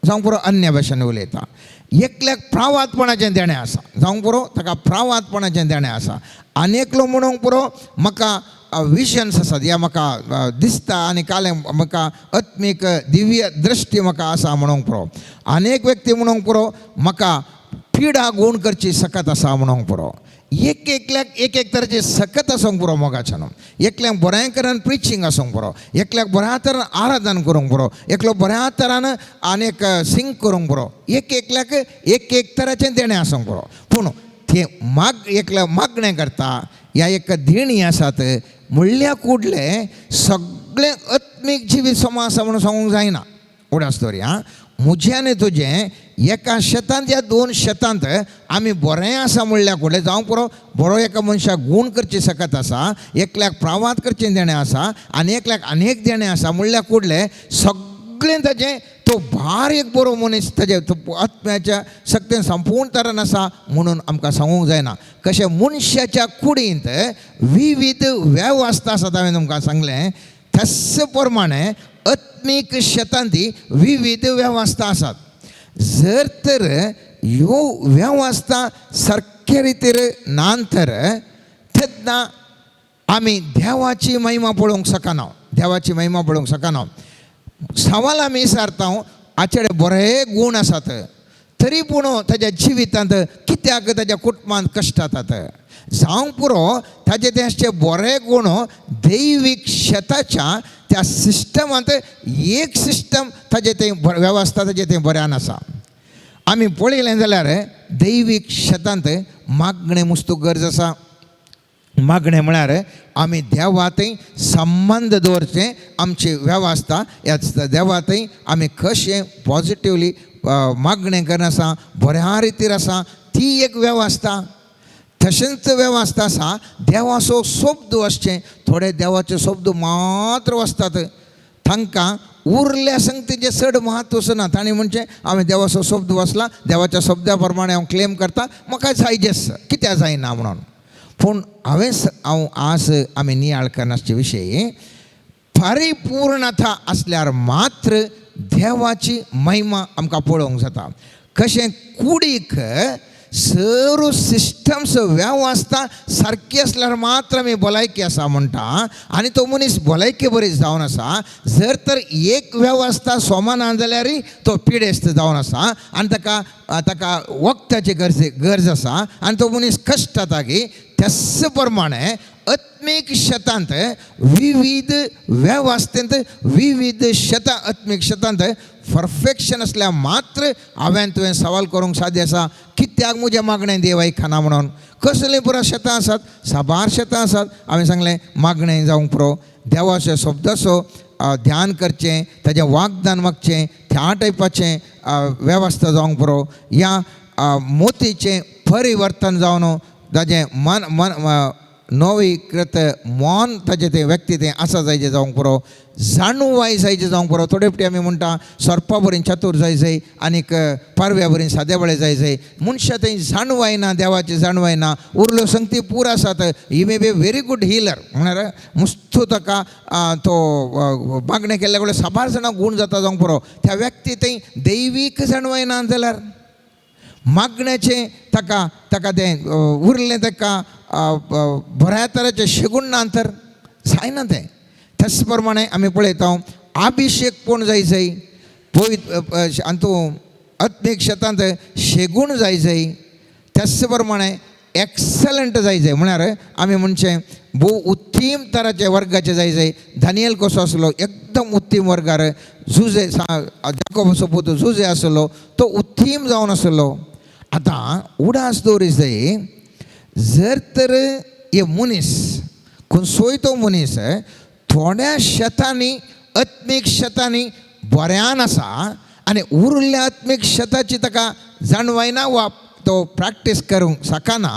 जावंक पुरो अन्य भाशेन उलयता. एकल्याक प्रावातपणाचें देणें आसा, जावंक पुरो ताका प्रावातपणाचें देणें आसा. आनेकलो म्हणूंक पुरो म्हाका विजन्स आसात, या म्हाका दिसता आनी कालें म्हाका आत्मीक दिव्य दृश्टी म्हाका आसा म्हणूंक पुरो. आनेक व्यक्ती म्हणूंक पुरो म्हाका पिडा गूण करची सकत आसा म्हणूंक पुरो. एकल्याक एक तरेची सकत आसूंक पुरो मोगाचें न्हू. एकल्याक बऱ्या तरान प्रिचींग आसूंक पुरो, एकल्याक बऱ्या तरान आराधन करूंक पुरो, एकलो बऱ्या तरान आनीक सिंग करूंक पुरो. एकल्याक एक तराचें देणें आसूंक पुरो. पूण ते एकल्या मागणें करता, ह्या एक देणी आसात म्हणल्या कुडले सगळें आत्मीक जिवीत सम आसा म्हणून सांगूंक जायना. उडा स्टोरी म्हजें आनी तुजें एका शेतांत या दोन शेतांत आमी बरें आसा म्हणल्या कुडले जावंक पुरो बरो एका मनशाक गूण करची सकत आसा, एकल्याक प्रावात करचें देणें आसा आनी एकल्याक अनेक देणें आसा म्हणल्या कुडले सगळें ताजें तो भार एक बरो मनीस ताजे आत्म्याच्या शक्तीन संपूर्ण तरान आसा म्हणून आमकां सांगूंक जायना. कशें मनशाच्या कुडींत विविध वेवस्था आसात हांवें तुमकां सांगलें, त्याच प्रमाणे आत्मीक शेतांत विविध वेवस्था आसात. जर तर ह्यो वेवस्था सारके रितीर नांतर तेन्ना आमी देवाची महिमा पळोवंक शकना. देवाची महिमा पळोवंक शकना. सवाल आमी विचारता आचेडे बरे गूण आसात तरी पूण ताच्या जिवितांत कित्याक ताच्या कुटुंबांत कश्ट जातात. जावंक पुरो ताचे ते बरे गूण दैवीक शेताच्या त्या सिस्टमांत एक सिस्टम ताजे ते वेवस्था ताजे ते बऱ्यान आसा. आमी पळयलें जाल्यार दैवीक शेतांत मागणें मुस्तूक गरज आसा. मागणें म्हळ्यार आमी देवातय संबंध दवरचें. आमची वेवस्था ह्या देवातय आमी कशें पॉजिटिवली मागणें करना आसा, बऱ्या रितीर आसा, ती एक वेवस्था. तशेंच वेवस्था आसा देवाचो शब्द वाचचें. थोडे देवाचे शब्द मात्र वाचतात, तांकां उरल्या संगतीचें चड म्हत्व आसना. तांणी म्हणचें हांवें देवाचो शब्द वाचला, देवाच्या शब्दा प्रमाणे हांव क्लेम करता, म्हाका जायजेस कित्याक जायना म्हणून. पूण हांव आज आमी नियाळ करनाचे विशयी परिपूर्णता आसल्यार मात्र देवाची महिमा आमकां पळोवंक जाता. कशें कुडीक सर्व सिस्टम्स वेवस्था सारकी आसल्यार मात्र आमी भलायकी आसा म्हणटा. आनी तो मनीस भलायकी बरी जावन आसा. जर तर एक वेवस्था सोमाना जाल्यारय तो पिडेस्त जावन आसा आनी ताका वखदाची गरज आसा आनी तो मनीस कश्ट जाता की त्याच प्रमाणे आत्मीक शेतांत विविध वेवस्थेंत विविध शेतां आत्मीक शेतांत परफेक्शन आसल्यार मात्र हांवें तुवें सवाल करूंक साध्य आसा कित्याक म्हजें मागणें देव आयकना म्हणून. कसलीं पुरो शेतां आसात, साबार शेतां आसात. हांवें सांगलें मागणें जावंक पुरो देवाचे शब्दाचो ध्यान करचें, ताजें वाग्दान मागचें, त्या टायपाचें वेवस्था जावंक पुरो. ह्या मोतीचें परिवर्तन जावन ताजें मन नवीकृत मन ताजें तें व्यक्ती तें आसा जायचें जावंक पुरो. जाणवाय जायचें जावंक पुरो. थोडे फावटी आमी म्हणटा सर्पा बरीं चतूर जाय जाय आनीक पारव्या बरीं सादेबळे जाय जाय. मनशां थंय जाणवाय ना, देवाची जाणवाय ना. उरल्यो संगती पूर आसात. He may be very good healer म्हळ्यार मुस्तू ताका तो मागणें केल्ल्या कडे साबार जाणां गूण जाता जावंक पुरो. त्या व्यक्ती थंय दैवीक जाणवाय ना जाल्यार मागण्याचें ताका तें उरलें ताका बऱ्या तरेचें शेगूण ना तर जायना तें. त्याच प्रमाणे आमी पळयता अभिशेक कोण जाय जाय आनी तूं आत्मीक शेतांत शेगूण जाय जाय. त्याच प्रमाणे एक्सलंट जाय जाय म्हळ्यार आमी म्हणचें भोव उत्तीम तराचे वर्गाचे जाय जाय. दानियल कसो आसलो एकदम उत्तीम वर्गार. झुजे जाकोबाचो पुत झुजे आसलो तो उत्तीम जावन आसलो. आतां उडास दवरी जाय जर तर हे मनीस खंयचोय तो मनीस थोड्या शेतांनी आत्मीक शेतांनी बऱ्यान आसा आनी उरल्या आत्मीक शेताची ताका जाणवायना वा तो प्रॅक्टीस करूंक शकना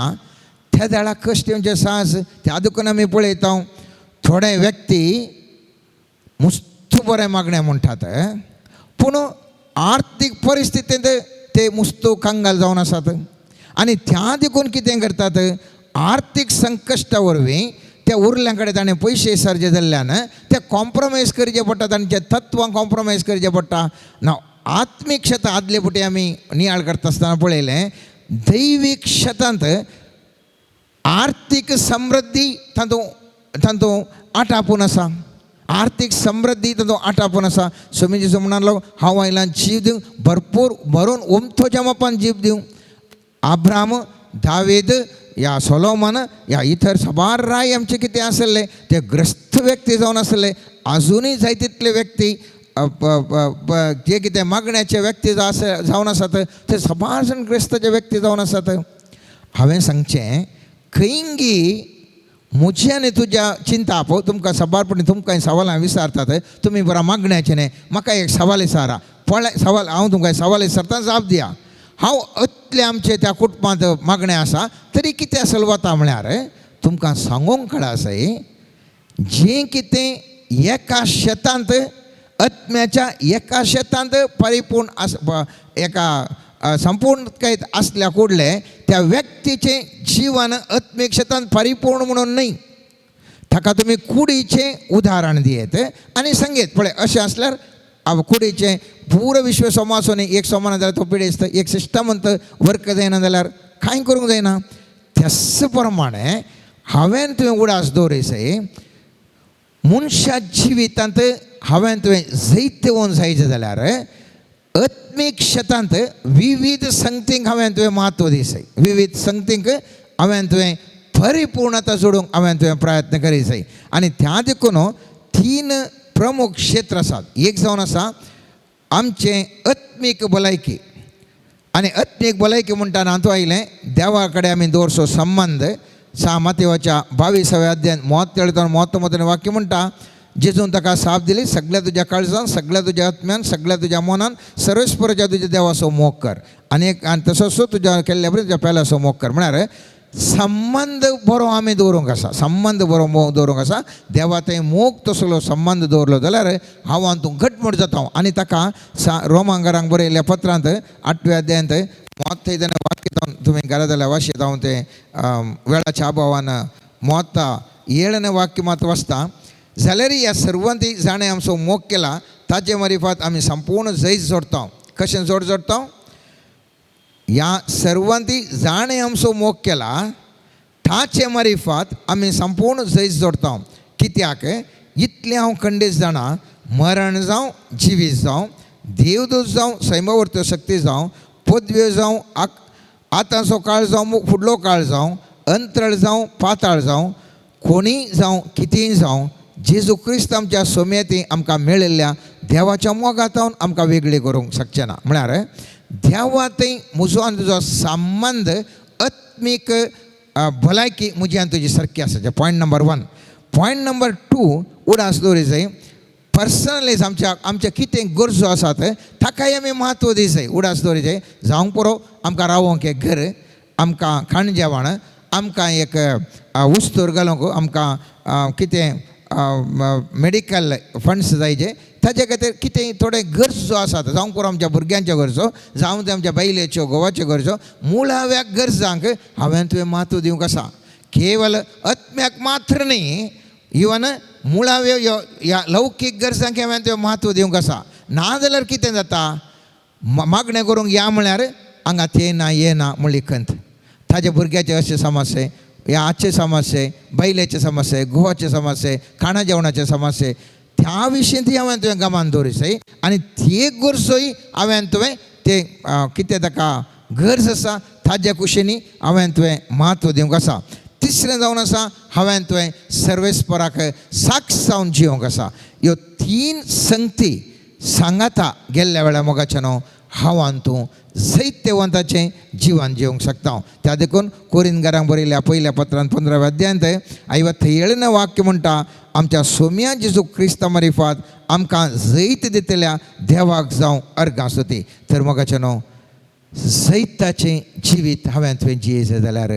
त्या वेळार कश्ट म्हणजे साज. त्या देखून आमी पळयता थोडे व्यक्ती मुस्त बरें मागणें म्हणटात पूण आर्थीक परिस्थितींत ते मुस्तो कंगाल जावन आसात. आनी त्या देखून कितें करतात आर्थीक संकश्टा वरवीं त्या उरल्या कडेन ताणें पयशे सर्जे जाल्ल्यान ते कॉम्प्रोमायज करचे पडटा. तांचे तत्वां कॉम्प्रोमायज करचें पडटा. ना आत्मीक शेतां आदले फुटी आमी नियाळ करता आसतना पळयलें दैवीक शेतांत आर्थीक समृद्धी तातूंत आटापून आसा. आर्थीक समृद्धी तातूंत आटापून आसा. स्वामी जेजू म्हणलो हांव आयलां जीव दिवंक भरपूर भरून उमथोच्या मापान जीव दिवंक. अब्राहम, दावीद, या सोलोमन या इतर साबार राय आमचे कितें आसले ते ग्रस्त व्यक्ती जावन आसले. अजुनूय जाय तितले व्यक्ती जे कितें मागण्याचे व्यक्ती जावन आसात ते साबार जाण ग्रस्ताचे व्यक्ती जावन आसात. हांवें सांगचें खंयी म्हजी आनी तुज्या चिंता पळय तुमकां साबारपणी तुमकां सवालां विचारतात तुमी बरा मागण्याचे न्ही. म्हाका एक सवाल विचारा. पळय सवाल हांव तुमकां सवाल विचारता जाप दिया. हांव इतले आमचे त्या कुटुंबांत मागणें आसा तरी कितें असेल वता म्हळ्यार तुमकां सांगूंक कळा आसाय जें कितें एका शेतांत आत्म्याच्या एका शेतांत परिपूर्ण एका संपूर्णतायेंत आसल्या कुडले त्या व्यक्तीचें जीवन आत्मीक शेतांत परिपूर्ण म्हणून न्ही. ताका तुमी कुडीचें उदाहरण दियेत आनी सांगेत पळय अशें आसल्यार कुडीचे पुरो विश्व समासोनी एक समान जाल्यार तो पिडेस्त एक सिस्टमंत वर्क जायना जाल्यार कांय करूंक जायना. त्याच प्रमाणे हांवें तुवें उडास दवरयसय मनशा जिवितांत हांवें तुवें जैत वोन जायचे जाल्यार आत्मीक क्षेत्रांत विविध संगतींक हांवें तुवें म्हत्व दिसय. विविध संगतींक हांवें तुवें परिपूर्णता जोडूंक हांवें तुवें प्रयत्न करीसय. आनी त्या देखून 3 प्रमुख क्षेत्र आसात. एक जावन आसा आमचें आत्मीक भलायकी. आनी आत्मीक भलायकी म्हणटाना हातूंत आयलें देवा कडेन आमी दवरचो संबंद. मातेवाच्या 22व्या अध्यायान 43 वाक्य म्हणटा जेजून ताका साप दिली, सगळ्या तुज्या काळजान, सगळ्या तुज्या आत्म्यान, सगळ्या तुज्या मनान सर्वेस्पराच्या तुज्या देवाचो मोग कर आनी तसोच तुज्या केल्ल्या बरें तुज्या पेलाचो मोग कर. म्हळ्यार संबंद बरो आमी दवरूंक आसा. संबंद बरो दवरूंक आसा. देवा थंय मोग तसलो संबंद दवरलो जाल्यार हांव तूं घटमूट जाता. आनी ताका रोमांकारांक बरयल्ल्या पत्रांत 8व्या अध्यायांत मोत्त वाक्य तुमी घरा जाल्यार वाचयता. हांव तें वेळाच्या अभावान मोत्ता 7वें वाक्य मात वाचता. जाल्यार ह्या सर्वांती जाणें आमचो मोग केला ताचे मार्फत आमी संपूर्ण जैत जोडटा. कशें जोडटा? ह्या सर्वांती जाणें आमचो मोग केला ताचे मार्फत आमी संपूर्ण जैत जोडटा. कित्याक इतलें हांव खंडीत जाणा मरण जावं जिवीत जावं देवदूत जावं सैमवर्त्य शक्ती जावं पदव्यो जावं आतांचो काळ जावं फुडलो काळ जावं अंतराळ जावं पाताळ जावं कोणी जावं कितेंय जावं जेजू क्रिस्त आमच्या सोम्येती आमकां मेळिल्ल्या देवाच्या मोगांतावन आमकां वेगळी करूंक शकचें ना. म्हळ्यार देवा थंय म्हजो आनी तुजो संबंद आत्मीक भलायकी म्हजी आनी तुजी सारकी आसा. Point number 1. पॉयंट नंबर 2 उडास दवरिसय पर्सनलीज आमच्या कितें गरजो आसात ताकाय आमी म्हत्व दिसय. उडास दवरिसय जावंक पुरो आमकां रावोंक एक घर, आमकां खाण जेवण, आमकां एक उस्तूर घालूंक, आमकां कितें मेडिकल फंड्स जायचे ताजे खातीर कितें थोडे गरजो आसात. जावंक पुरो आमच्या भुरग्यांच्यो गरजो, जावं ते आमच्या बायलेच्यो घोवाच्यो गरजो, मुळाव्या गरजांक हांवें तुवें म्हत्व दिवंक आसा. केवल आत्म्याक मात्र न्ही, इवन मुळाव्यो ह्या लौकीक गरजांक हांवें तुवें म्हत्व दिवंक आसा. नाजाल्यार कितें जाता मागणें करूंक या म्हळ्यार हांगा तें ना हें ना म्हणली खंत. ताजे भुरग्याचे अशे समस्ये, ह्या आजचे समस्ये, बायलेचे समस्ये, घोवाचे समस्ये, खाणा जेवणाचे समस्ये त्या विशीं ती हांवें तुवें गमान दवरिसय. आनी ती गरजोय हांवें तुवें ते कितें ताका गरज आसा ताज्या कुशीनी हांवें तुवें म्हत्व दिवंक आसा. तिसरें जावन आसा हांवें तुवें सर्वेस्पराक साक्ष जावन जिवंक आसा. ह्यो 3 संगती सांगाता गेल्ल्या वेळार मोगाचें न्हू हांव आनी तूं जैत्यवंताचें जिवन जिवंक शकता. त्या देखून कोरिंथकारांक बरयल्ल्या पयल्या पत्रांत 15व्या अध्यायांत 57वें वाक्य म्हणटा आमच्या सोम्या जेजू क्रिस्ता मार्फत आमकां जैत दितल्या देवाक जावं अर्गां स्तुती. तर मोगाचें न्हू जैताचें जिवीत हांवें तुवें जियेचें जाल्यार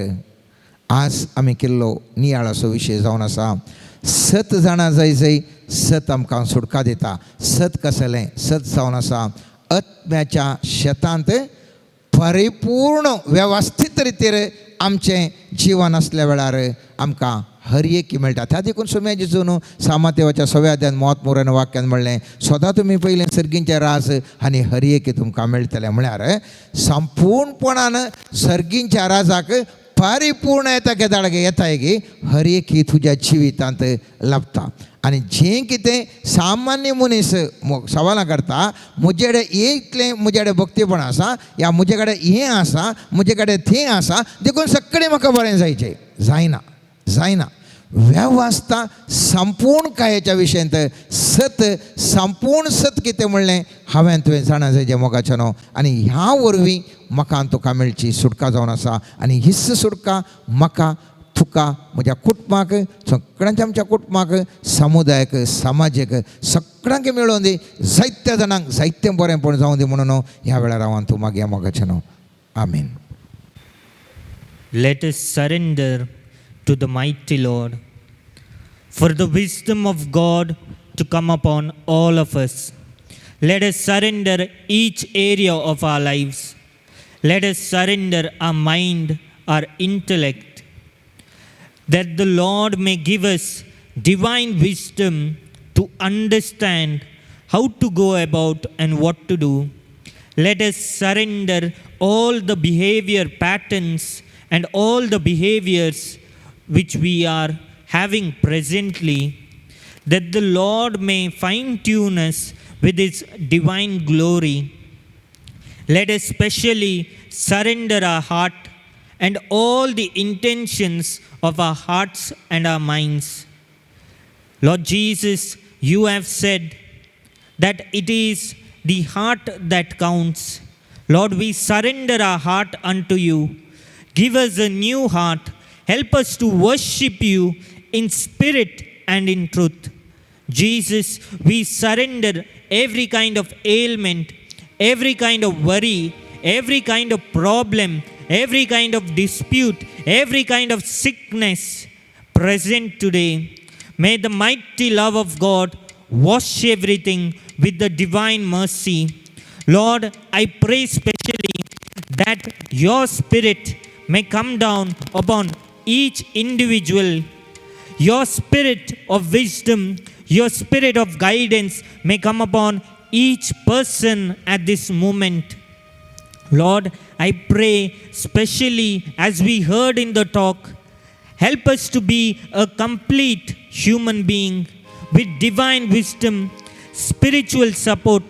आज आमी केल्लो नियाळाचो विशय जावन आसा. 7 जाणां जाय सत आमकां सुटका दिता. सत कसलें? सत जावन आसा आत्म्याच्या शेतांत परिपूर्ण वेवस्थीत रितीर आमचें जिवन असल्या वेळार आमकां हरएकी मेळटा. त्या देखून सोम्या जेजून सामातेवाच्या 6व्या अध्यायान 33 वाक्यान म्हणलें सदां तुमी पयलें सर्गींचें रास आनी हरएकी तुमकां मेळटलें. म्हळ्यार संपूर्णपणान सर्गींच्या राजाक परिपूर्ण येता केदाळगे येताय की हरएकी तुज्या जिवितांत लाभता. आनी जें कितें सामान्य मनीस सवालां करता म्हजे कडेन इतलें म्हजे कडेन भक्तीपण आसा या म्हजे कडेन हें आसा म्हजे कडेन तें आसा देखून सगळें म्हाका बरें जायचें जायना. वेवस्था संपूर्ण कायाच्या विशयांत सत संपूर्ण सत कितें म्हणलें हांवें तुवें जाणा जाय मोगाचें न्हू. आनी ह्या वरवीं म्हाका तुका मेळची सुटका जावन आसा. आनी हिस्स सुटका म्हाका तुका म्हज्या कुटुंबाक सगळ्यांच्या आमच्या कुटुंबाक समुदायाक समाजाक सगळ्यांक मेळोवन दी. जायत्या जाणांक जायतें बरेंपण जावं दी म्हणून ह्या वेळार हांव तूं मागया मोगाचें न्हू. आमीन. Let us surrender to the mighty Lord for the wisdom of God to come upon all of us. Let us surrender each area of our lives. Let us surrender our mind, our intellect, that the Lord may give us divine wisdom to understand how to go about and what to do. Let us surrender all the behavior patterns and all the behaviors which we are having presently, that the Lord may fine-tune us with His divine glory. Let us specially surrender our heart and all the intentions of our hearts and our minds. Lord Jesus, you have said that it is the heart that counts. Lord, we surrender our heart unto you. Give us a new heart. Help us to worship you in spirit and in truth. Jesus, we surrender every kind of ailment, every kind of worry, every kind of problem, every kind of dispute, every kind of sickness present today. May the mighty love of God wash everything with the divine mercy. Lord, I pray specially that your spirit may come down upon each individual. Your spirit of wisdom, your spirit of guidance may come upon each person at this moment. Lord, I pray specially as we heard in the talk, help us to be a complete human being with divine wisdom, spiritual support,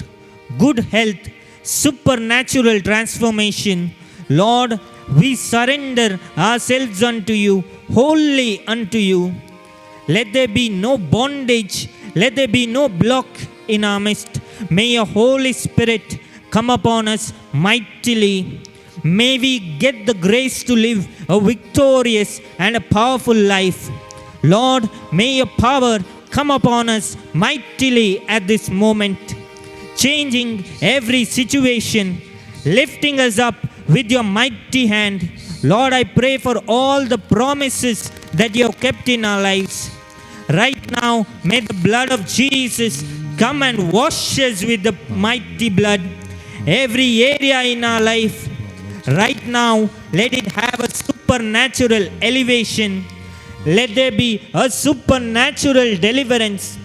good health, supernatural transformation. Lord, we surrender ourselves unto you, wholly unto you. Let there be no bondage, let there be no block in our midst. May your Holy Spirit come upon us mightily. May we get the grace to live a victorious and a powerful life. Lord, may your power come upon us mightily at this moment, changing every situation, lifting us up with your mighty hand. Lord, I pray for all the promises that you have kept in our lives. Right now, may the blood of Jesus come and wash us with the mighty blood. Every area in our life, right now, let it have a supernatural elevation. Let there be a supernatural deliverance.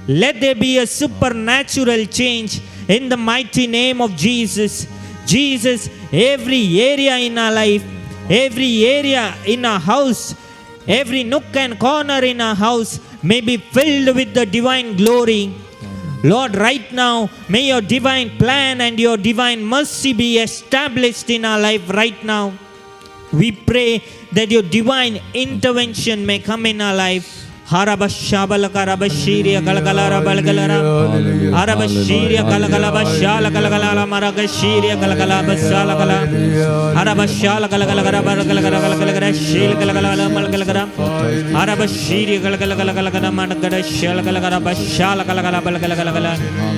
Let there be a supernatural change in the mighty name of Jesus. Jesus, every area in our life, every area in our house, every nook and corner in our house may be filled with the divine glory. Lord, right now, may your divine plan and your divine mercy be established in our life right now. We pray that your divine intervention may come in our life. Harabashabalaka rabashiria kalakalara balagalara. Harabashiria kalakalabashala kalakala maragashiria kalakalabasala. Harabashala kalakala balagalara shil kalakala malgalagara. Harabashiria kalakala maragada shal kalakara bashala kalakala balgalagala.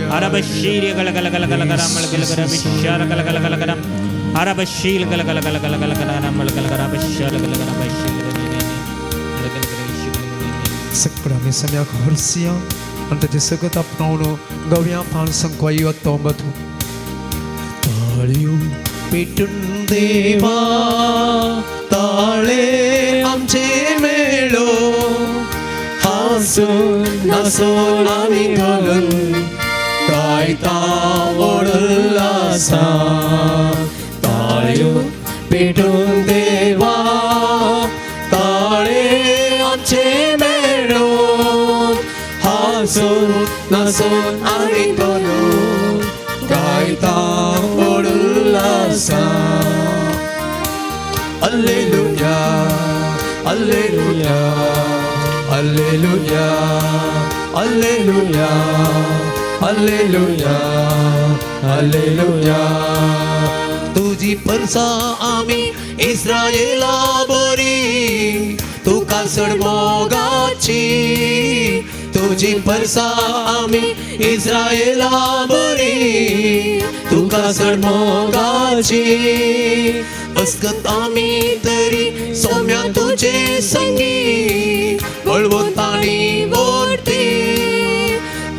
Harabashiria kalakala malgalagara bishara kalakala. Harabashil kalakala malgalagara bashala kalakala bashil. Sekurang samyak horsia anta jisagat apnaunu gawya pansam koyu tombatu taliyu pitun deva tale amche melo hasun nasun amikalun kaita odulasa taliyu pitun deva tale amche Nasun, nasun amikonu, kaita odulasa. Alleluia, alleluia, alleluia, alleluia, alleluia, alleluia. तुझी परसा आमी इस्रायेला बरी तू कासड मोगाची तुझी परसा आमी इस्रायेला बरी तू कासड मोगाची अस्कत आमी तरी सौम्या तुझे संगी बळवंतानी वरती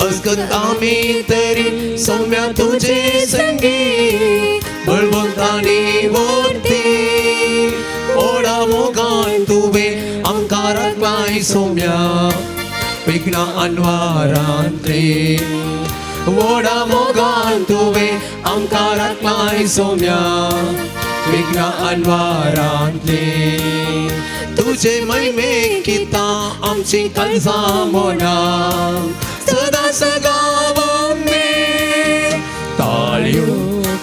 अस्कत आमी तरी सौम्या तुझे संगी बळवंतानी वरती ओढा मोगान तुवे आमकाराक बाय सौम्या विघ्न अन्वारांत्री वोडा मोगान तुवे आमकां राखलाय सौम्या विघ्ना अन्वारांतली तुझे महिमेक कितां आमची काळजां मोना सदा सगाव मे ताळयो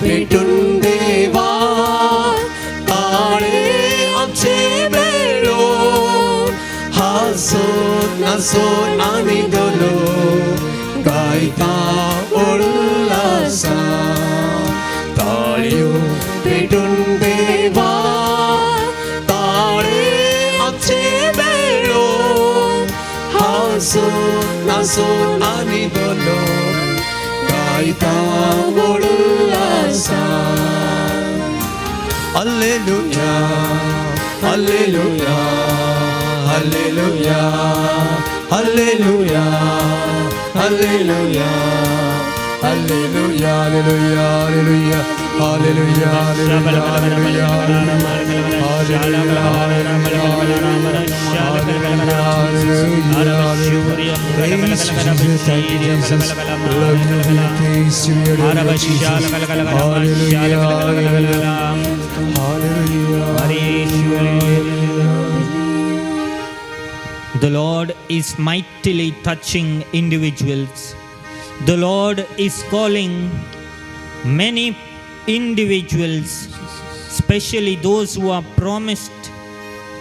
पेटून देवा ताळे आमचे मेळोन हांसून नाचून आमी दोलो गायता उल्हासान ताळयो पेटून देवा ताळे आमचे मेळोन हांसून नाचून आमी दोलो गायता उल्हासान Alleluia, Alleluia, Alleluia, Alleluia, Alleluia, Alleluia, Alleluia, Alleluia, Alleluia, Alleluia, The Lord is mightily touching individuals. The Lord is calling many individuals, especially those who are promised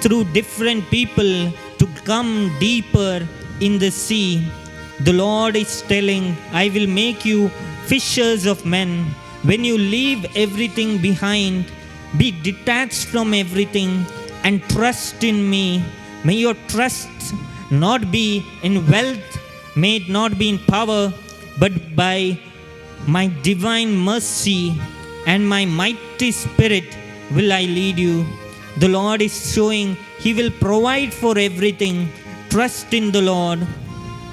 through different people to come deeper in the sea. The Lord is telling, I will make you fishers of men. When you leave everything behind, be detached from everything and trust in me. May your trust not be in wealth, may it not be in power, but by my divine mercy and my mighty spirit will I lead you. The Lord is showing He will provide for everything. Trust in the Lord.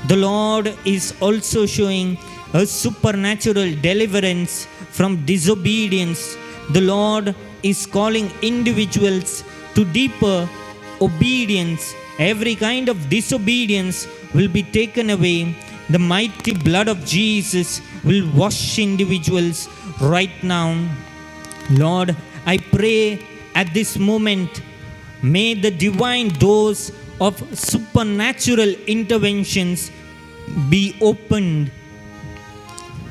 The Lord is also showing a supernatural deliverance from disobedience. The Lord is calling individuals to deeper obedience. Every kind of disobedience will be taken away. The mighty blood of Jesus will wash individuals right now. Lord, I pray at this moment, may the divine doors of supernatural interventions be opened.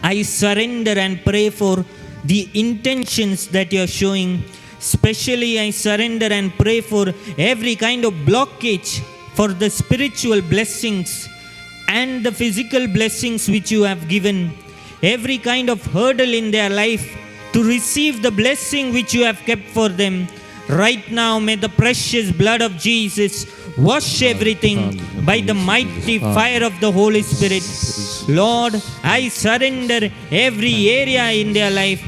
I surrender and pray for the intentions that you are showing. Especially I surrender and pray for every kind of blockage for the spiritual blessings and the physical blessings which you have given. Every kind of hurdle in their life to receive the blessing which you have kept for them. Right now, may the precious blood of Jesus wash everything by the mighty fire of the Holy Spirit. Lord, I surrender every area in their life.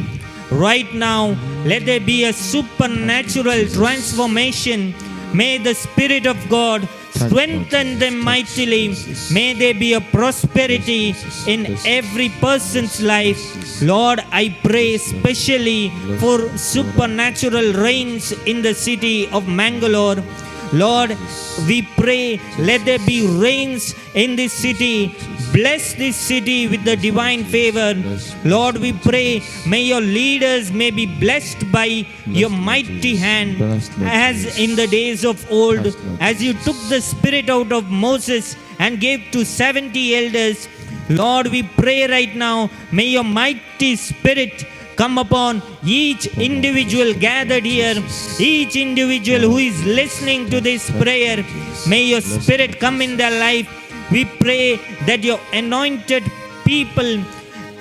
Right now, let there be a supernatural transformation. May the Spirit of God strengthen them mightily. May there be a prosperity in every person's life. Lord, I pray especially for supernatural rains in the city of Mangalore. Lord, we pray, let there be rains in this city. Bless this city with the divine favor. Lord, we pray, may your leaders may be blessed by your mighty hand, as in the days of old, as you took the spirit out of Moses and gave to 70 elders. Lord, we pray right now, may your mighty spirit come upon each individual gathered here, each individual who is listening to this prayer. May your spirit come in their life. We pray that your anointed people,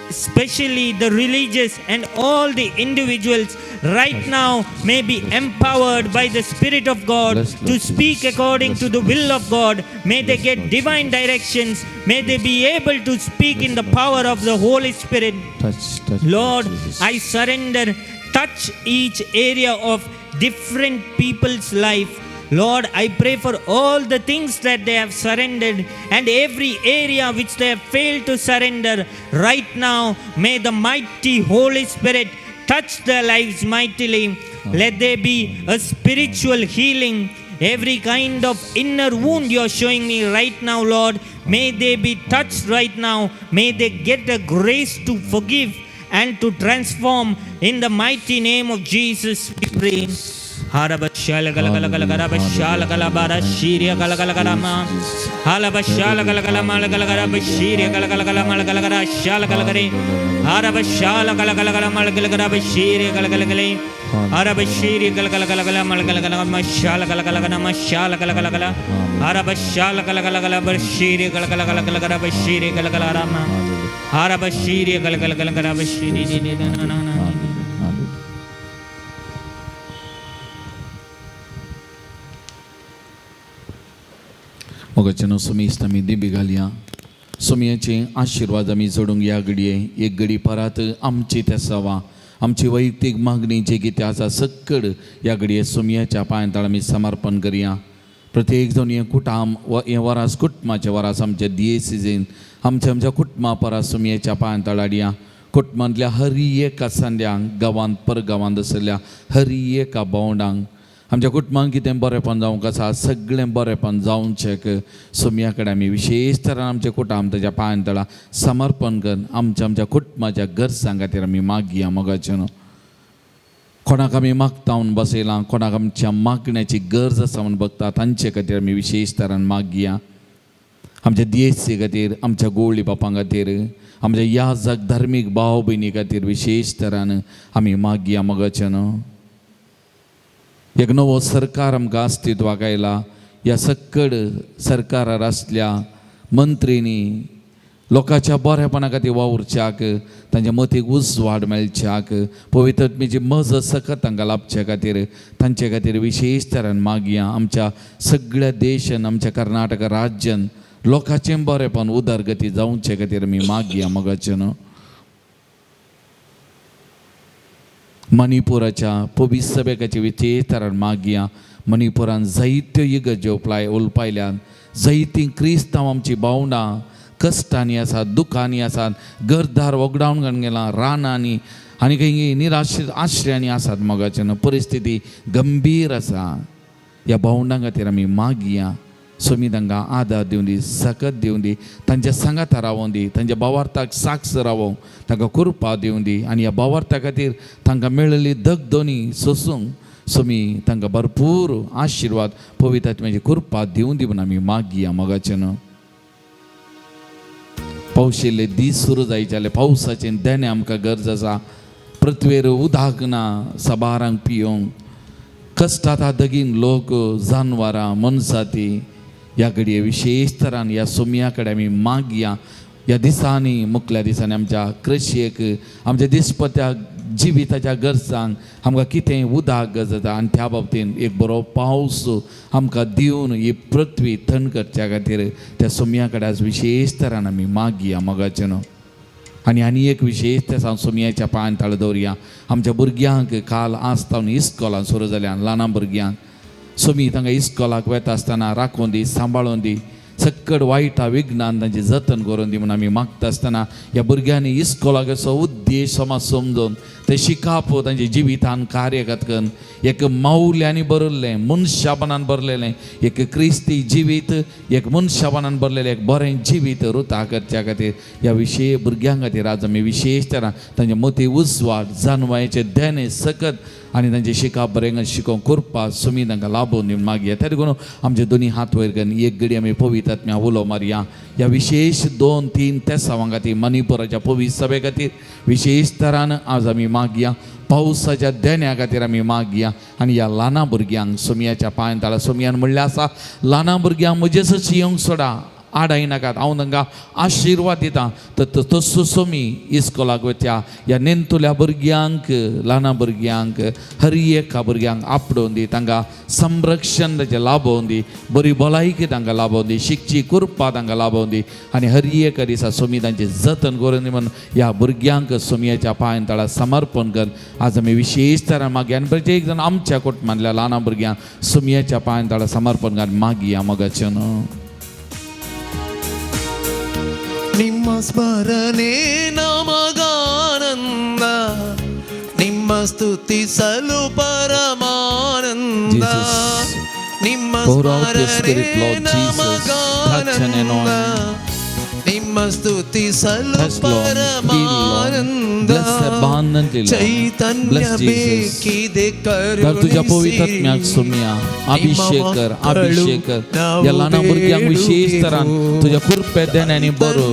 especially the religious and all the individuals right now, may be empowered by the Spirit of God to speak according to the will of God. May they get divine directions. May they be able to speak in the power of the Holy Spirit. Lord, I surrender. Touch each area of different people's life. Lord, I pray for all the things that they have surrendered and every area which they have failed to surrender. Right now, may the mighty Holy Spirit touch their lives mightily. Let there be a spiritual healing Every kind of inner wound you are showing me right now, Lord, may they be touched right now. May they get the grace to forgive and to transform. In the mighty name of Jesus, we pray. Harabashala galagala garabashala galabara shiria galagala garama. Halabashala galagala malagalagara bashiria galagala malagalagara shala galagare. Harabashala galagala malagalagara bashiria galagalagale. Harabashiri galagala malagalagala mashala galagala mashala galagala. Harabashala galagala bashiri galagala bashiri galagala rama. Harabashiri galagala bashiri na. मोगाचनो सुमीस्त आमी दिबी घालया. सुमयाचे आशिर्वाद आमी जोडूंक या घडये. एक घडी परत आमची तेसावा आमची वैयक्तीक मागणी जे कितें आसा सक्कड या घडये सुमयाच्या पांयांतळ आमी समर्पण करया. प्रत्येक जण हे कुटाम हे वरास कुटुंबाच्या वरास आमच्या दियेसीजेन आमच्या कुटुंबा परस सुमयाच्या पांयांतळ हाडया. कुटुंबांतल्या हर एका संद्यांक गांवांत परगांवांत आसलेल्या हर एका भोंवडांक आमच्या कुटुंबांक कितें बरेंपण जावंक आसा सगळें बरेंपण जावचें सुमया कडेन आमी विशेश तरान आमचें कुटाम ताच्या पांयांतळा समर्पण करून आमच्या कुटुंबाच्या गरजां खातीर आमी मागया. मोगाचें न्हू कोणाक आमी मागतावन बसयलां, कोणाक आमच्या मागण्याची गरज आसा म्हूण बघता तांचे खातीर आमी विशेश तरान मागया. आमच्या दियेसी खातीर, आमच्या गोवळी बापां खातीर, आमच्या याजक धार्मीक भाव भयणी खातीर विशेश तरान आमी मागया. मोगाचें न्हू एक नवो सरकार आमकां अस्तित्वाक आयला. ह्या सक्कड सरकारार आसल्या मंत्रींनी लोकांच्या बरेपणा खातीर वावुरच्याक, तांच्या मतीक उजवाड मेळच्याक, पवित्रत्मेची मज सखत तांकां लाभचे खातीर तांचे खातीर विशेश तरान मागया. आमच्या सगळ्या देशान, आमच्या कर्नाटक राज्यान लोकांचें बरेपण उदरगती जावचे खातीर आमी मागया. मोगाचें न्हू मणिपुराच्या पवित्र सभेकाची विशेष तरान मागया. मणिपुरान जायत्यो इगर्ज्यो उलपायल्यान जायतीं क्रिस्तांव आमची भावंडां कश्टांनी आसात, दुखांनी आसात, घरदार वगडावन घालून गेलां, रानांनी आनी खंय निराश्रीत आश्रयांनी आसात. मोगाचें न्हू परिस्थिती गंभीर आसा. ह्या भावंडां खातीर आमी मागया. सुमी तांकां आदार दिवन दी, सकत दिवन दी, तांच्या सांगात रावोवन दी, तांच्या भावार्थाक साक्ष रावोवंक तांकां कृपा दिवन दी आनी ह्या भावार्था खातीर तांकां मेळिल्ली दगदोनी सोसूंक सुमी तांकां भरपूर आशिर्वाद पवित्रात्म्याची कृपा दिवन दी म्हूण आमी मागया. मोगाचें न्हू पावशिल्ले दीस सुरू जायचे जाल्यार पावसाचें देणें आमकां गरज आसा. पृथ्वीर उदक ना सबारांक पियोंक, कश्टांत आदगीन लोक, जानवरां, मनशाती ह्या घडये विशेश तरान ह्या सुमया कडेन आमी मागया. ह्या दिसांनी मुखल्या दिसांनी आमच्या कृशयेक, आमच्या दिसपत्या जिविताच्या गरजांक आमकां कितें उदक गरज आसा आनी त्या बाबतींत एक बरो पावस आमकां दिवन ही पृथ्वी थंड करच्या खातीर त्या सुमया कडेन आज विशेष तरान आमी मागया. मोगाचें न्हू आनी एक विशेष त्या सुमयाच्या पांयांतळ दवरया. आमच्या भुरग्यांक काल आसतावन इस्कॉलान सुरू जाल्यान ल्हान भुरग्यांक सुमी तांकां इस्कॉलाक वेता आसतना राखून दी, सांबाळून दी, सक्कड वायटा विघ्नान तांची जतन करून दी म्हूण आमी मागता आसतना ह्या भुरग्यांनी इस्कॉलाक असो उद्देश समाज समजून ते शिकाप तांच्या जिवितान कार्य करून एक मौल्यांनी बरयल्लें, मनशापणान बरलेलें एक क्रिस्ती जिवीत, एक मनशापणान बरलेलें एक बरें जिवीत रुता करच्या खातीर ह्या विशेष भुरग्यां खातीर आज आमी विशेश तरान तांचे मती उजवाड, जानवायेचे देणे सकत आनी तांचे शिकाप बरें शिकोवंक कृपा सुमी तांकां लाभून दिवन मागया. त्या देखून आमचे दोनी हात वयर करून एक घडी आमी पवित्र आत्म्या उलो मारया. ह्या विशेष 2-3 तेसावां खातीर मणिपुराच्या पवित्र सभे खातीर विशेष तरान आज आमी मागया. पावसाच्या देण्या खातीर आमी मागया आनी ह्या ल्हाना भुरग्यांक सुमयाच्या पांयांतळा सुमयान म्हणलें आसा ल्हाना भुरग्यांक म्हजे सशी येवंक सोडा, आडाय नाकात, हांव तांकां आशिर्वाद दितां. तसो सुमी इस्कॉलाक वच्या ह्या नेंतुल्या भुरग्यांक, ल्हाना भुरग्यांक, हर एका भुरग्यांक आपडोवन दी, तांकां संरक्षण ताचें लाभोवन दी, बरी भलायकी तांकां लाभोवन दी, शिकची कृपा तांकां लाभोवन दी आनी हर एका दिसा सुमी तांचें जतन करून दी म्हूण ह्या भुरग्यांक सुमयाच्या पांयांतळा समर्पण कर आज आमी विशेश तरान मागया. आनी प्रत्येक जण आमच्या कुटुंबांतल्या ल्हाना भुरग्यांक सुमयाच्या पांयांतळा समर्पण कर मागया. मोगाचें न्हू ನಿಮ್ಮ ಸ್ಮರಣೆ ನಮಗಾನಂದ, ನಿಮ್ಮ ಸ್ತುತಿಸಲು ಪರಮಾನಂದ. ನಿಮ್ಮ Pour out your spirit, Lord Jesus. Touch and anoint. ನಿಮ್ಮ ಸ್ತುತಿಸಲು Touch, Lord. Heal, Lord. ಪರಮಾನಂದ Bless abundantly, Lord. ಚೈತನ್ಯ Bless Jesus. ಬೇಕಿದೆ तर तुझ्या पवित्र आत्म्याक सुमया अभिषेक कर अभिषेक कर या लहान भुरग्यांक विशेष तरान तुझ्या कुरपे देण्याने बरो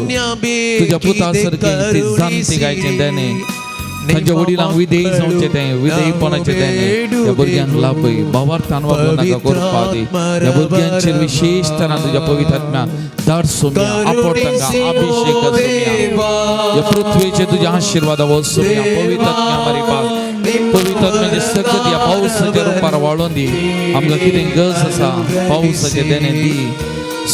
तुझ्या पुता सारखे ते जाणते गायचे देणे तांच्या वडिलांक विधेयी जावचे ते विधेयीपणाचे देणे या भुरग्यांक लाभय भावार्थान वागो नाका करपा दी या भुरग्यांचेर विशेष तरान तुझ्या पवित्र आत्म्यान धाड सुमया आपट तांकां अभिषेक कर सुमया या पृथ्वीचे तुझ्या आशीर्वाद वो सुमया पवित्र आत्म्या मारी पाल पवित्र आत्म्याचे सकत या पावसाच्या रुपार वाळून दी आमकां कितें गरज आसा पावसाचे देणे दी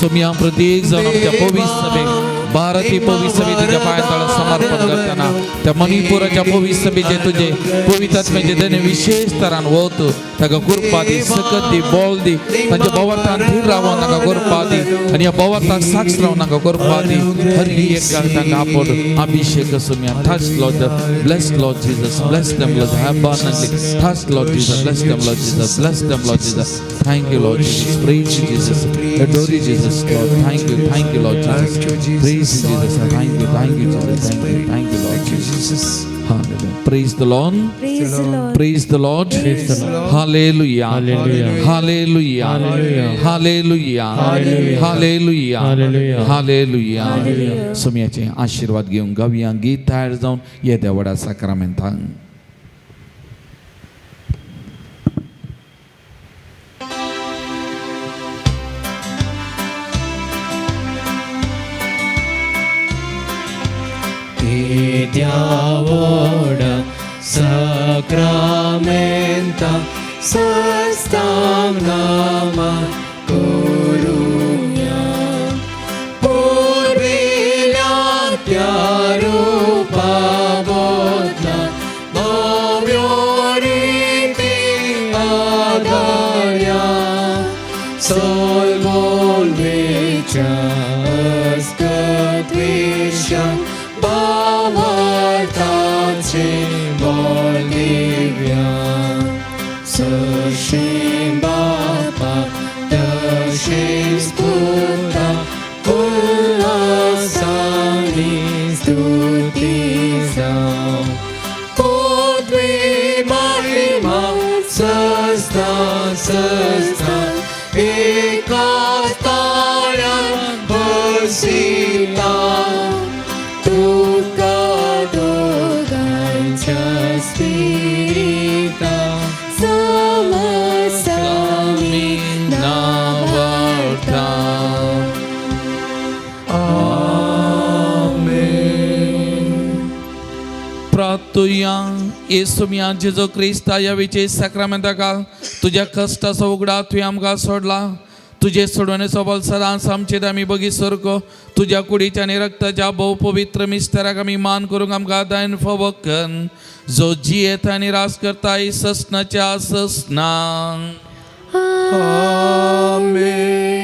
सुमया प्रत्येक जाण आमच्या पवित्र सभेक भारतीय पवित्र सभे तुझ्या पायांतळा समर्पण करताना त्या मणिपुराच्या पवित्र सभेचे तुझे पवित्र आत्म्याचे देणे विशेष तरान वळतो ताका कृपा दी सकत दी बोल दी तांच्या भावार्थान धीर रावो नाका कृपा दी आनी ह्या भावार्थाक साक्ष रावो नाका कृपा दी हर एक गाल तांकां आपड अभिषेक सुमया touch Lord bless Lord Jesus bless them Lord abundantly touch Lord Jesus bless them Lord Jesus bless them Lord Jesus thank you Lord Jesus praise you Jesus adore you Jesus Lord thank you Lord Jesus praise you Jesus thank you Jesus thank you Lord Jesus hallelujah praise the Lord Praise the Lord. praise the Lord hallelujah hallelujah hallelujah hallelujah सोम्याचे आशीर्वाद घेऊन गावया गीत तयार जावन ये Devda साक्रामेंतान Diavoda sacramenta sastam nama corunia purbilia rupa bodna movioriti adarya sol volvicha ascatvisha Bavartace Bolivia Sășim Bapa Dășim Sputa Ulasani Stutizau Podvi Mahima Săsta Icastarea Băsita Spirita Samasami Navarta Amen प्रार्थुया येसुमिया जेजो क्रिस्ता या विशेष साक्रामेंताका तुझ्या कष्टाचो उगडा तुवें आमकां सोडला तुझे सोडवणे सबल सदांच आमचेर आमी बगी सरको तुझ्या कुडीच्या आनी रक्ताच्या भोव पवित्र मिस्टराक आमी मान करूंक आमकां दायन फावो कर जो जियेता आनी रास करता ससनाच्या ससना Amen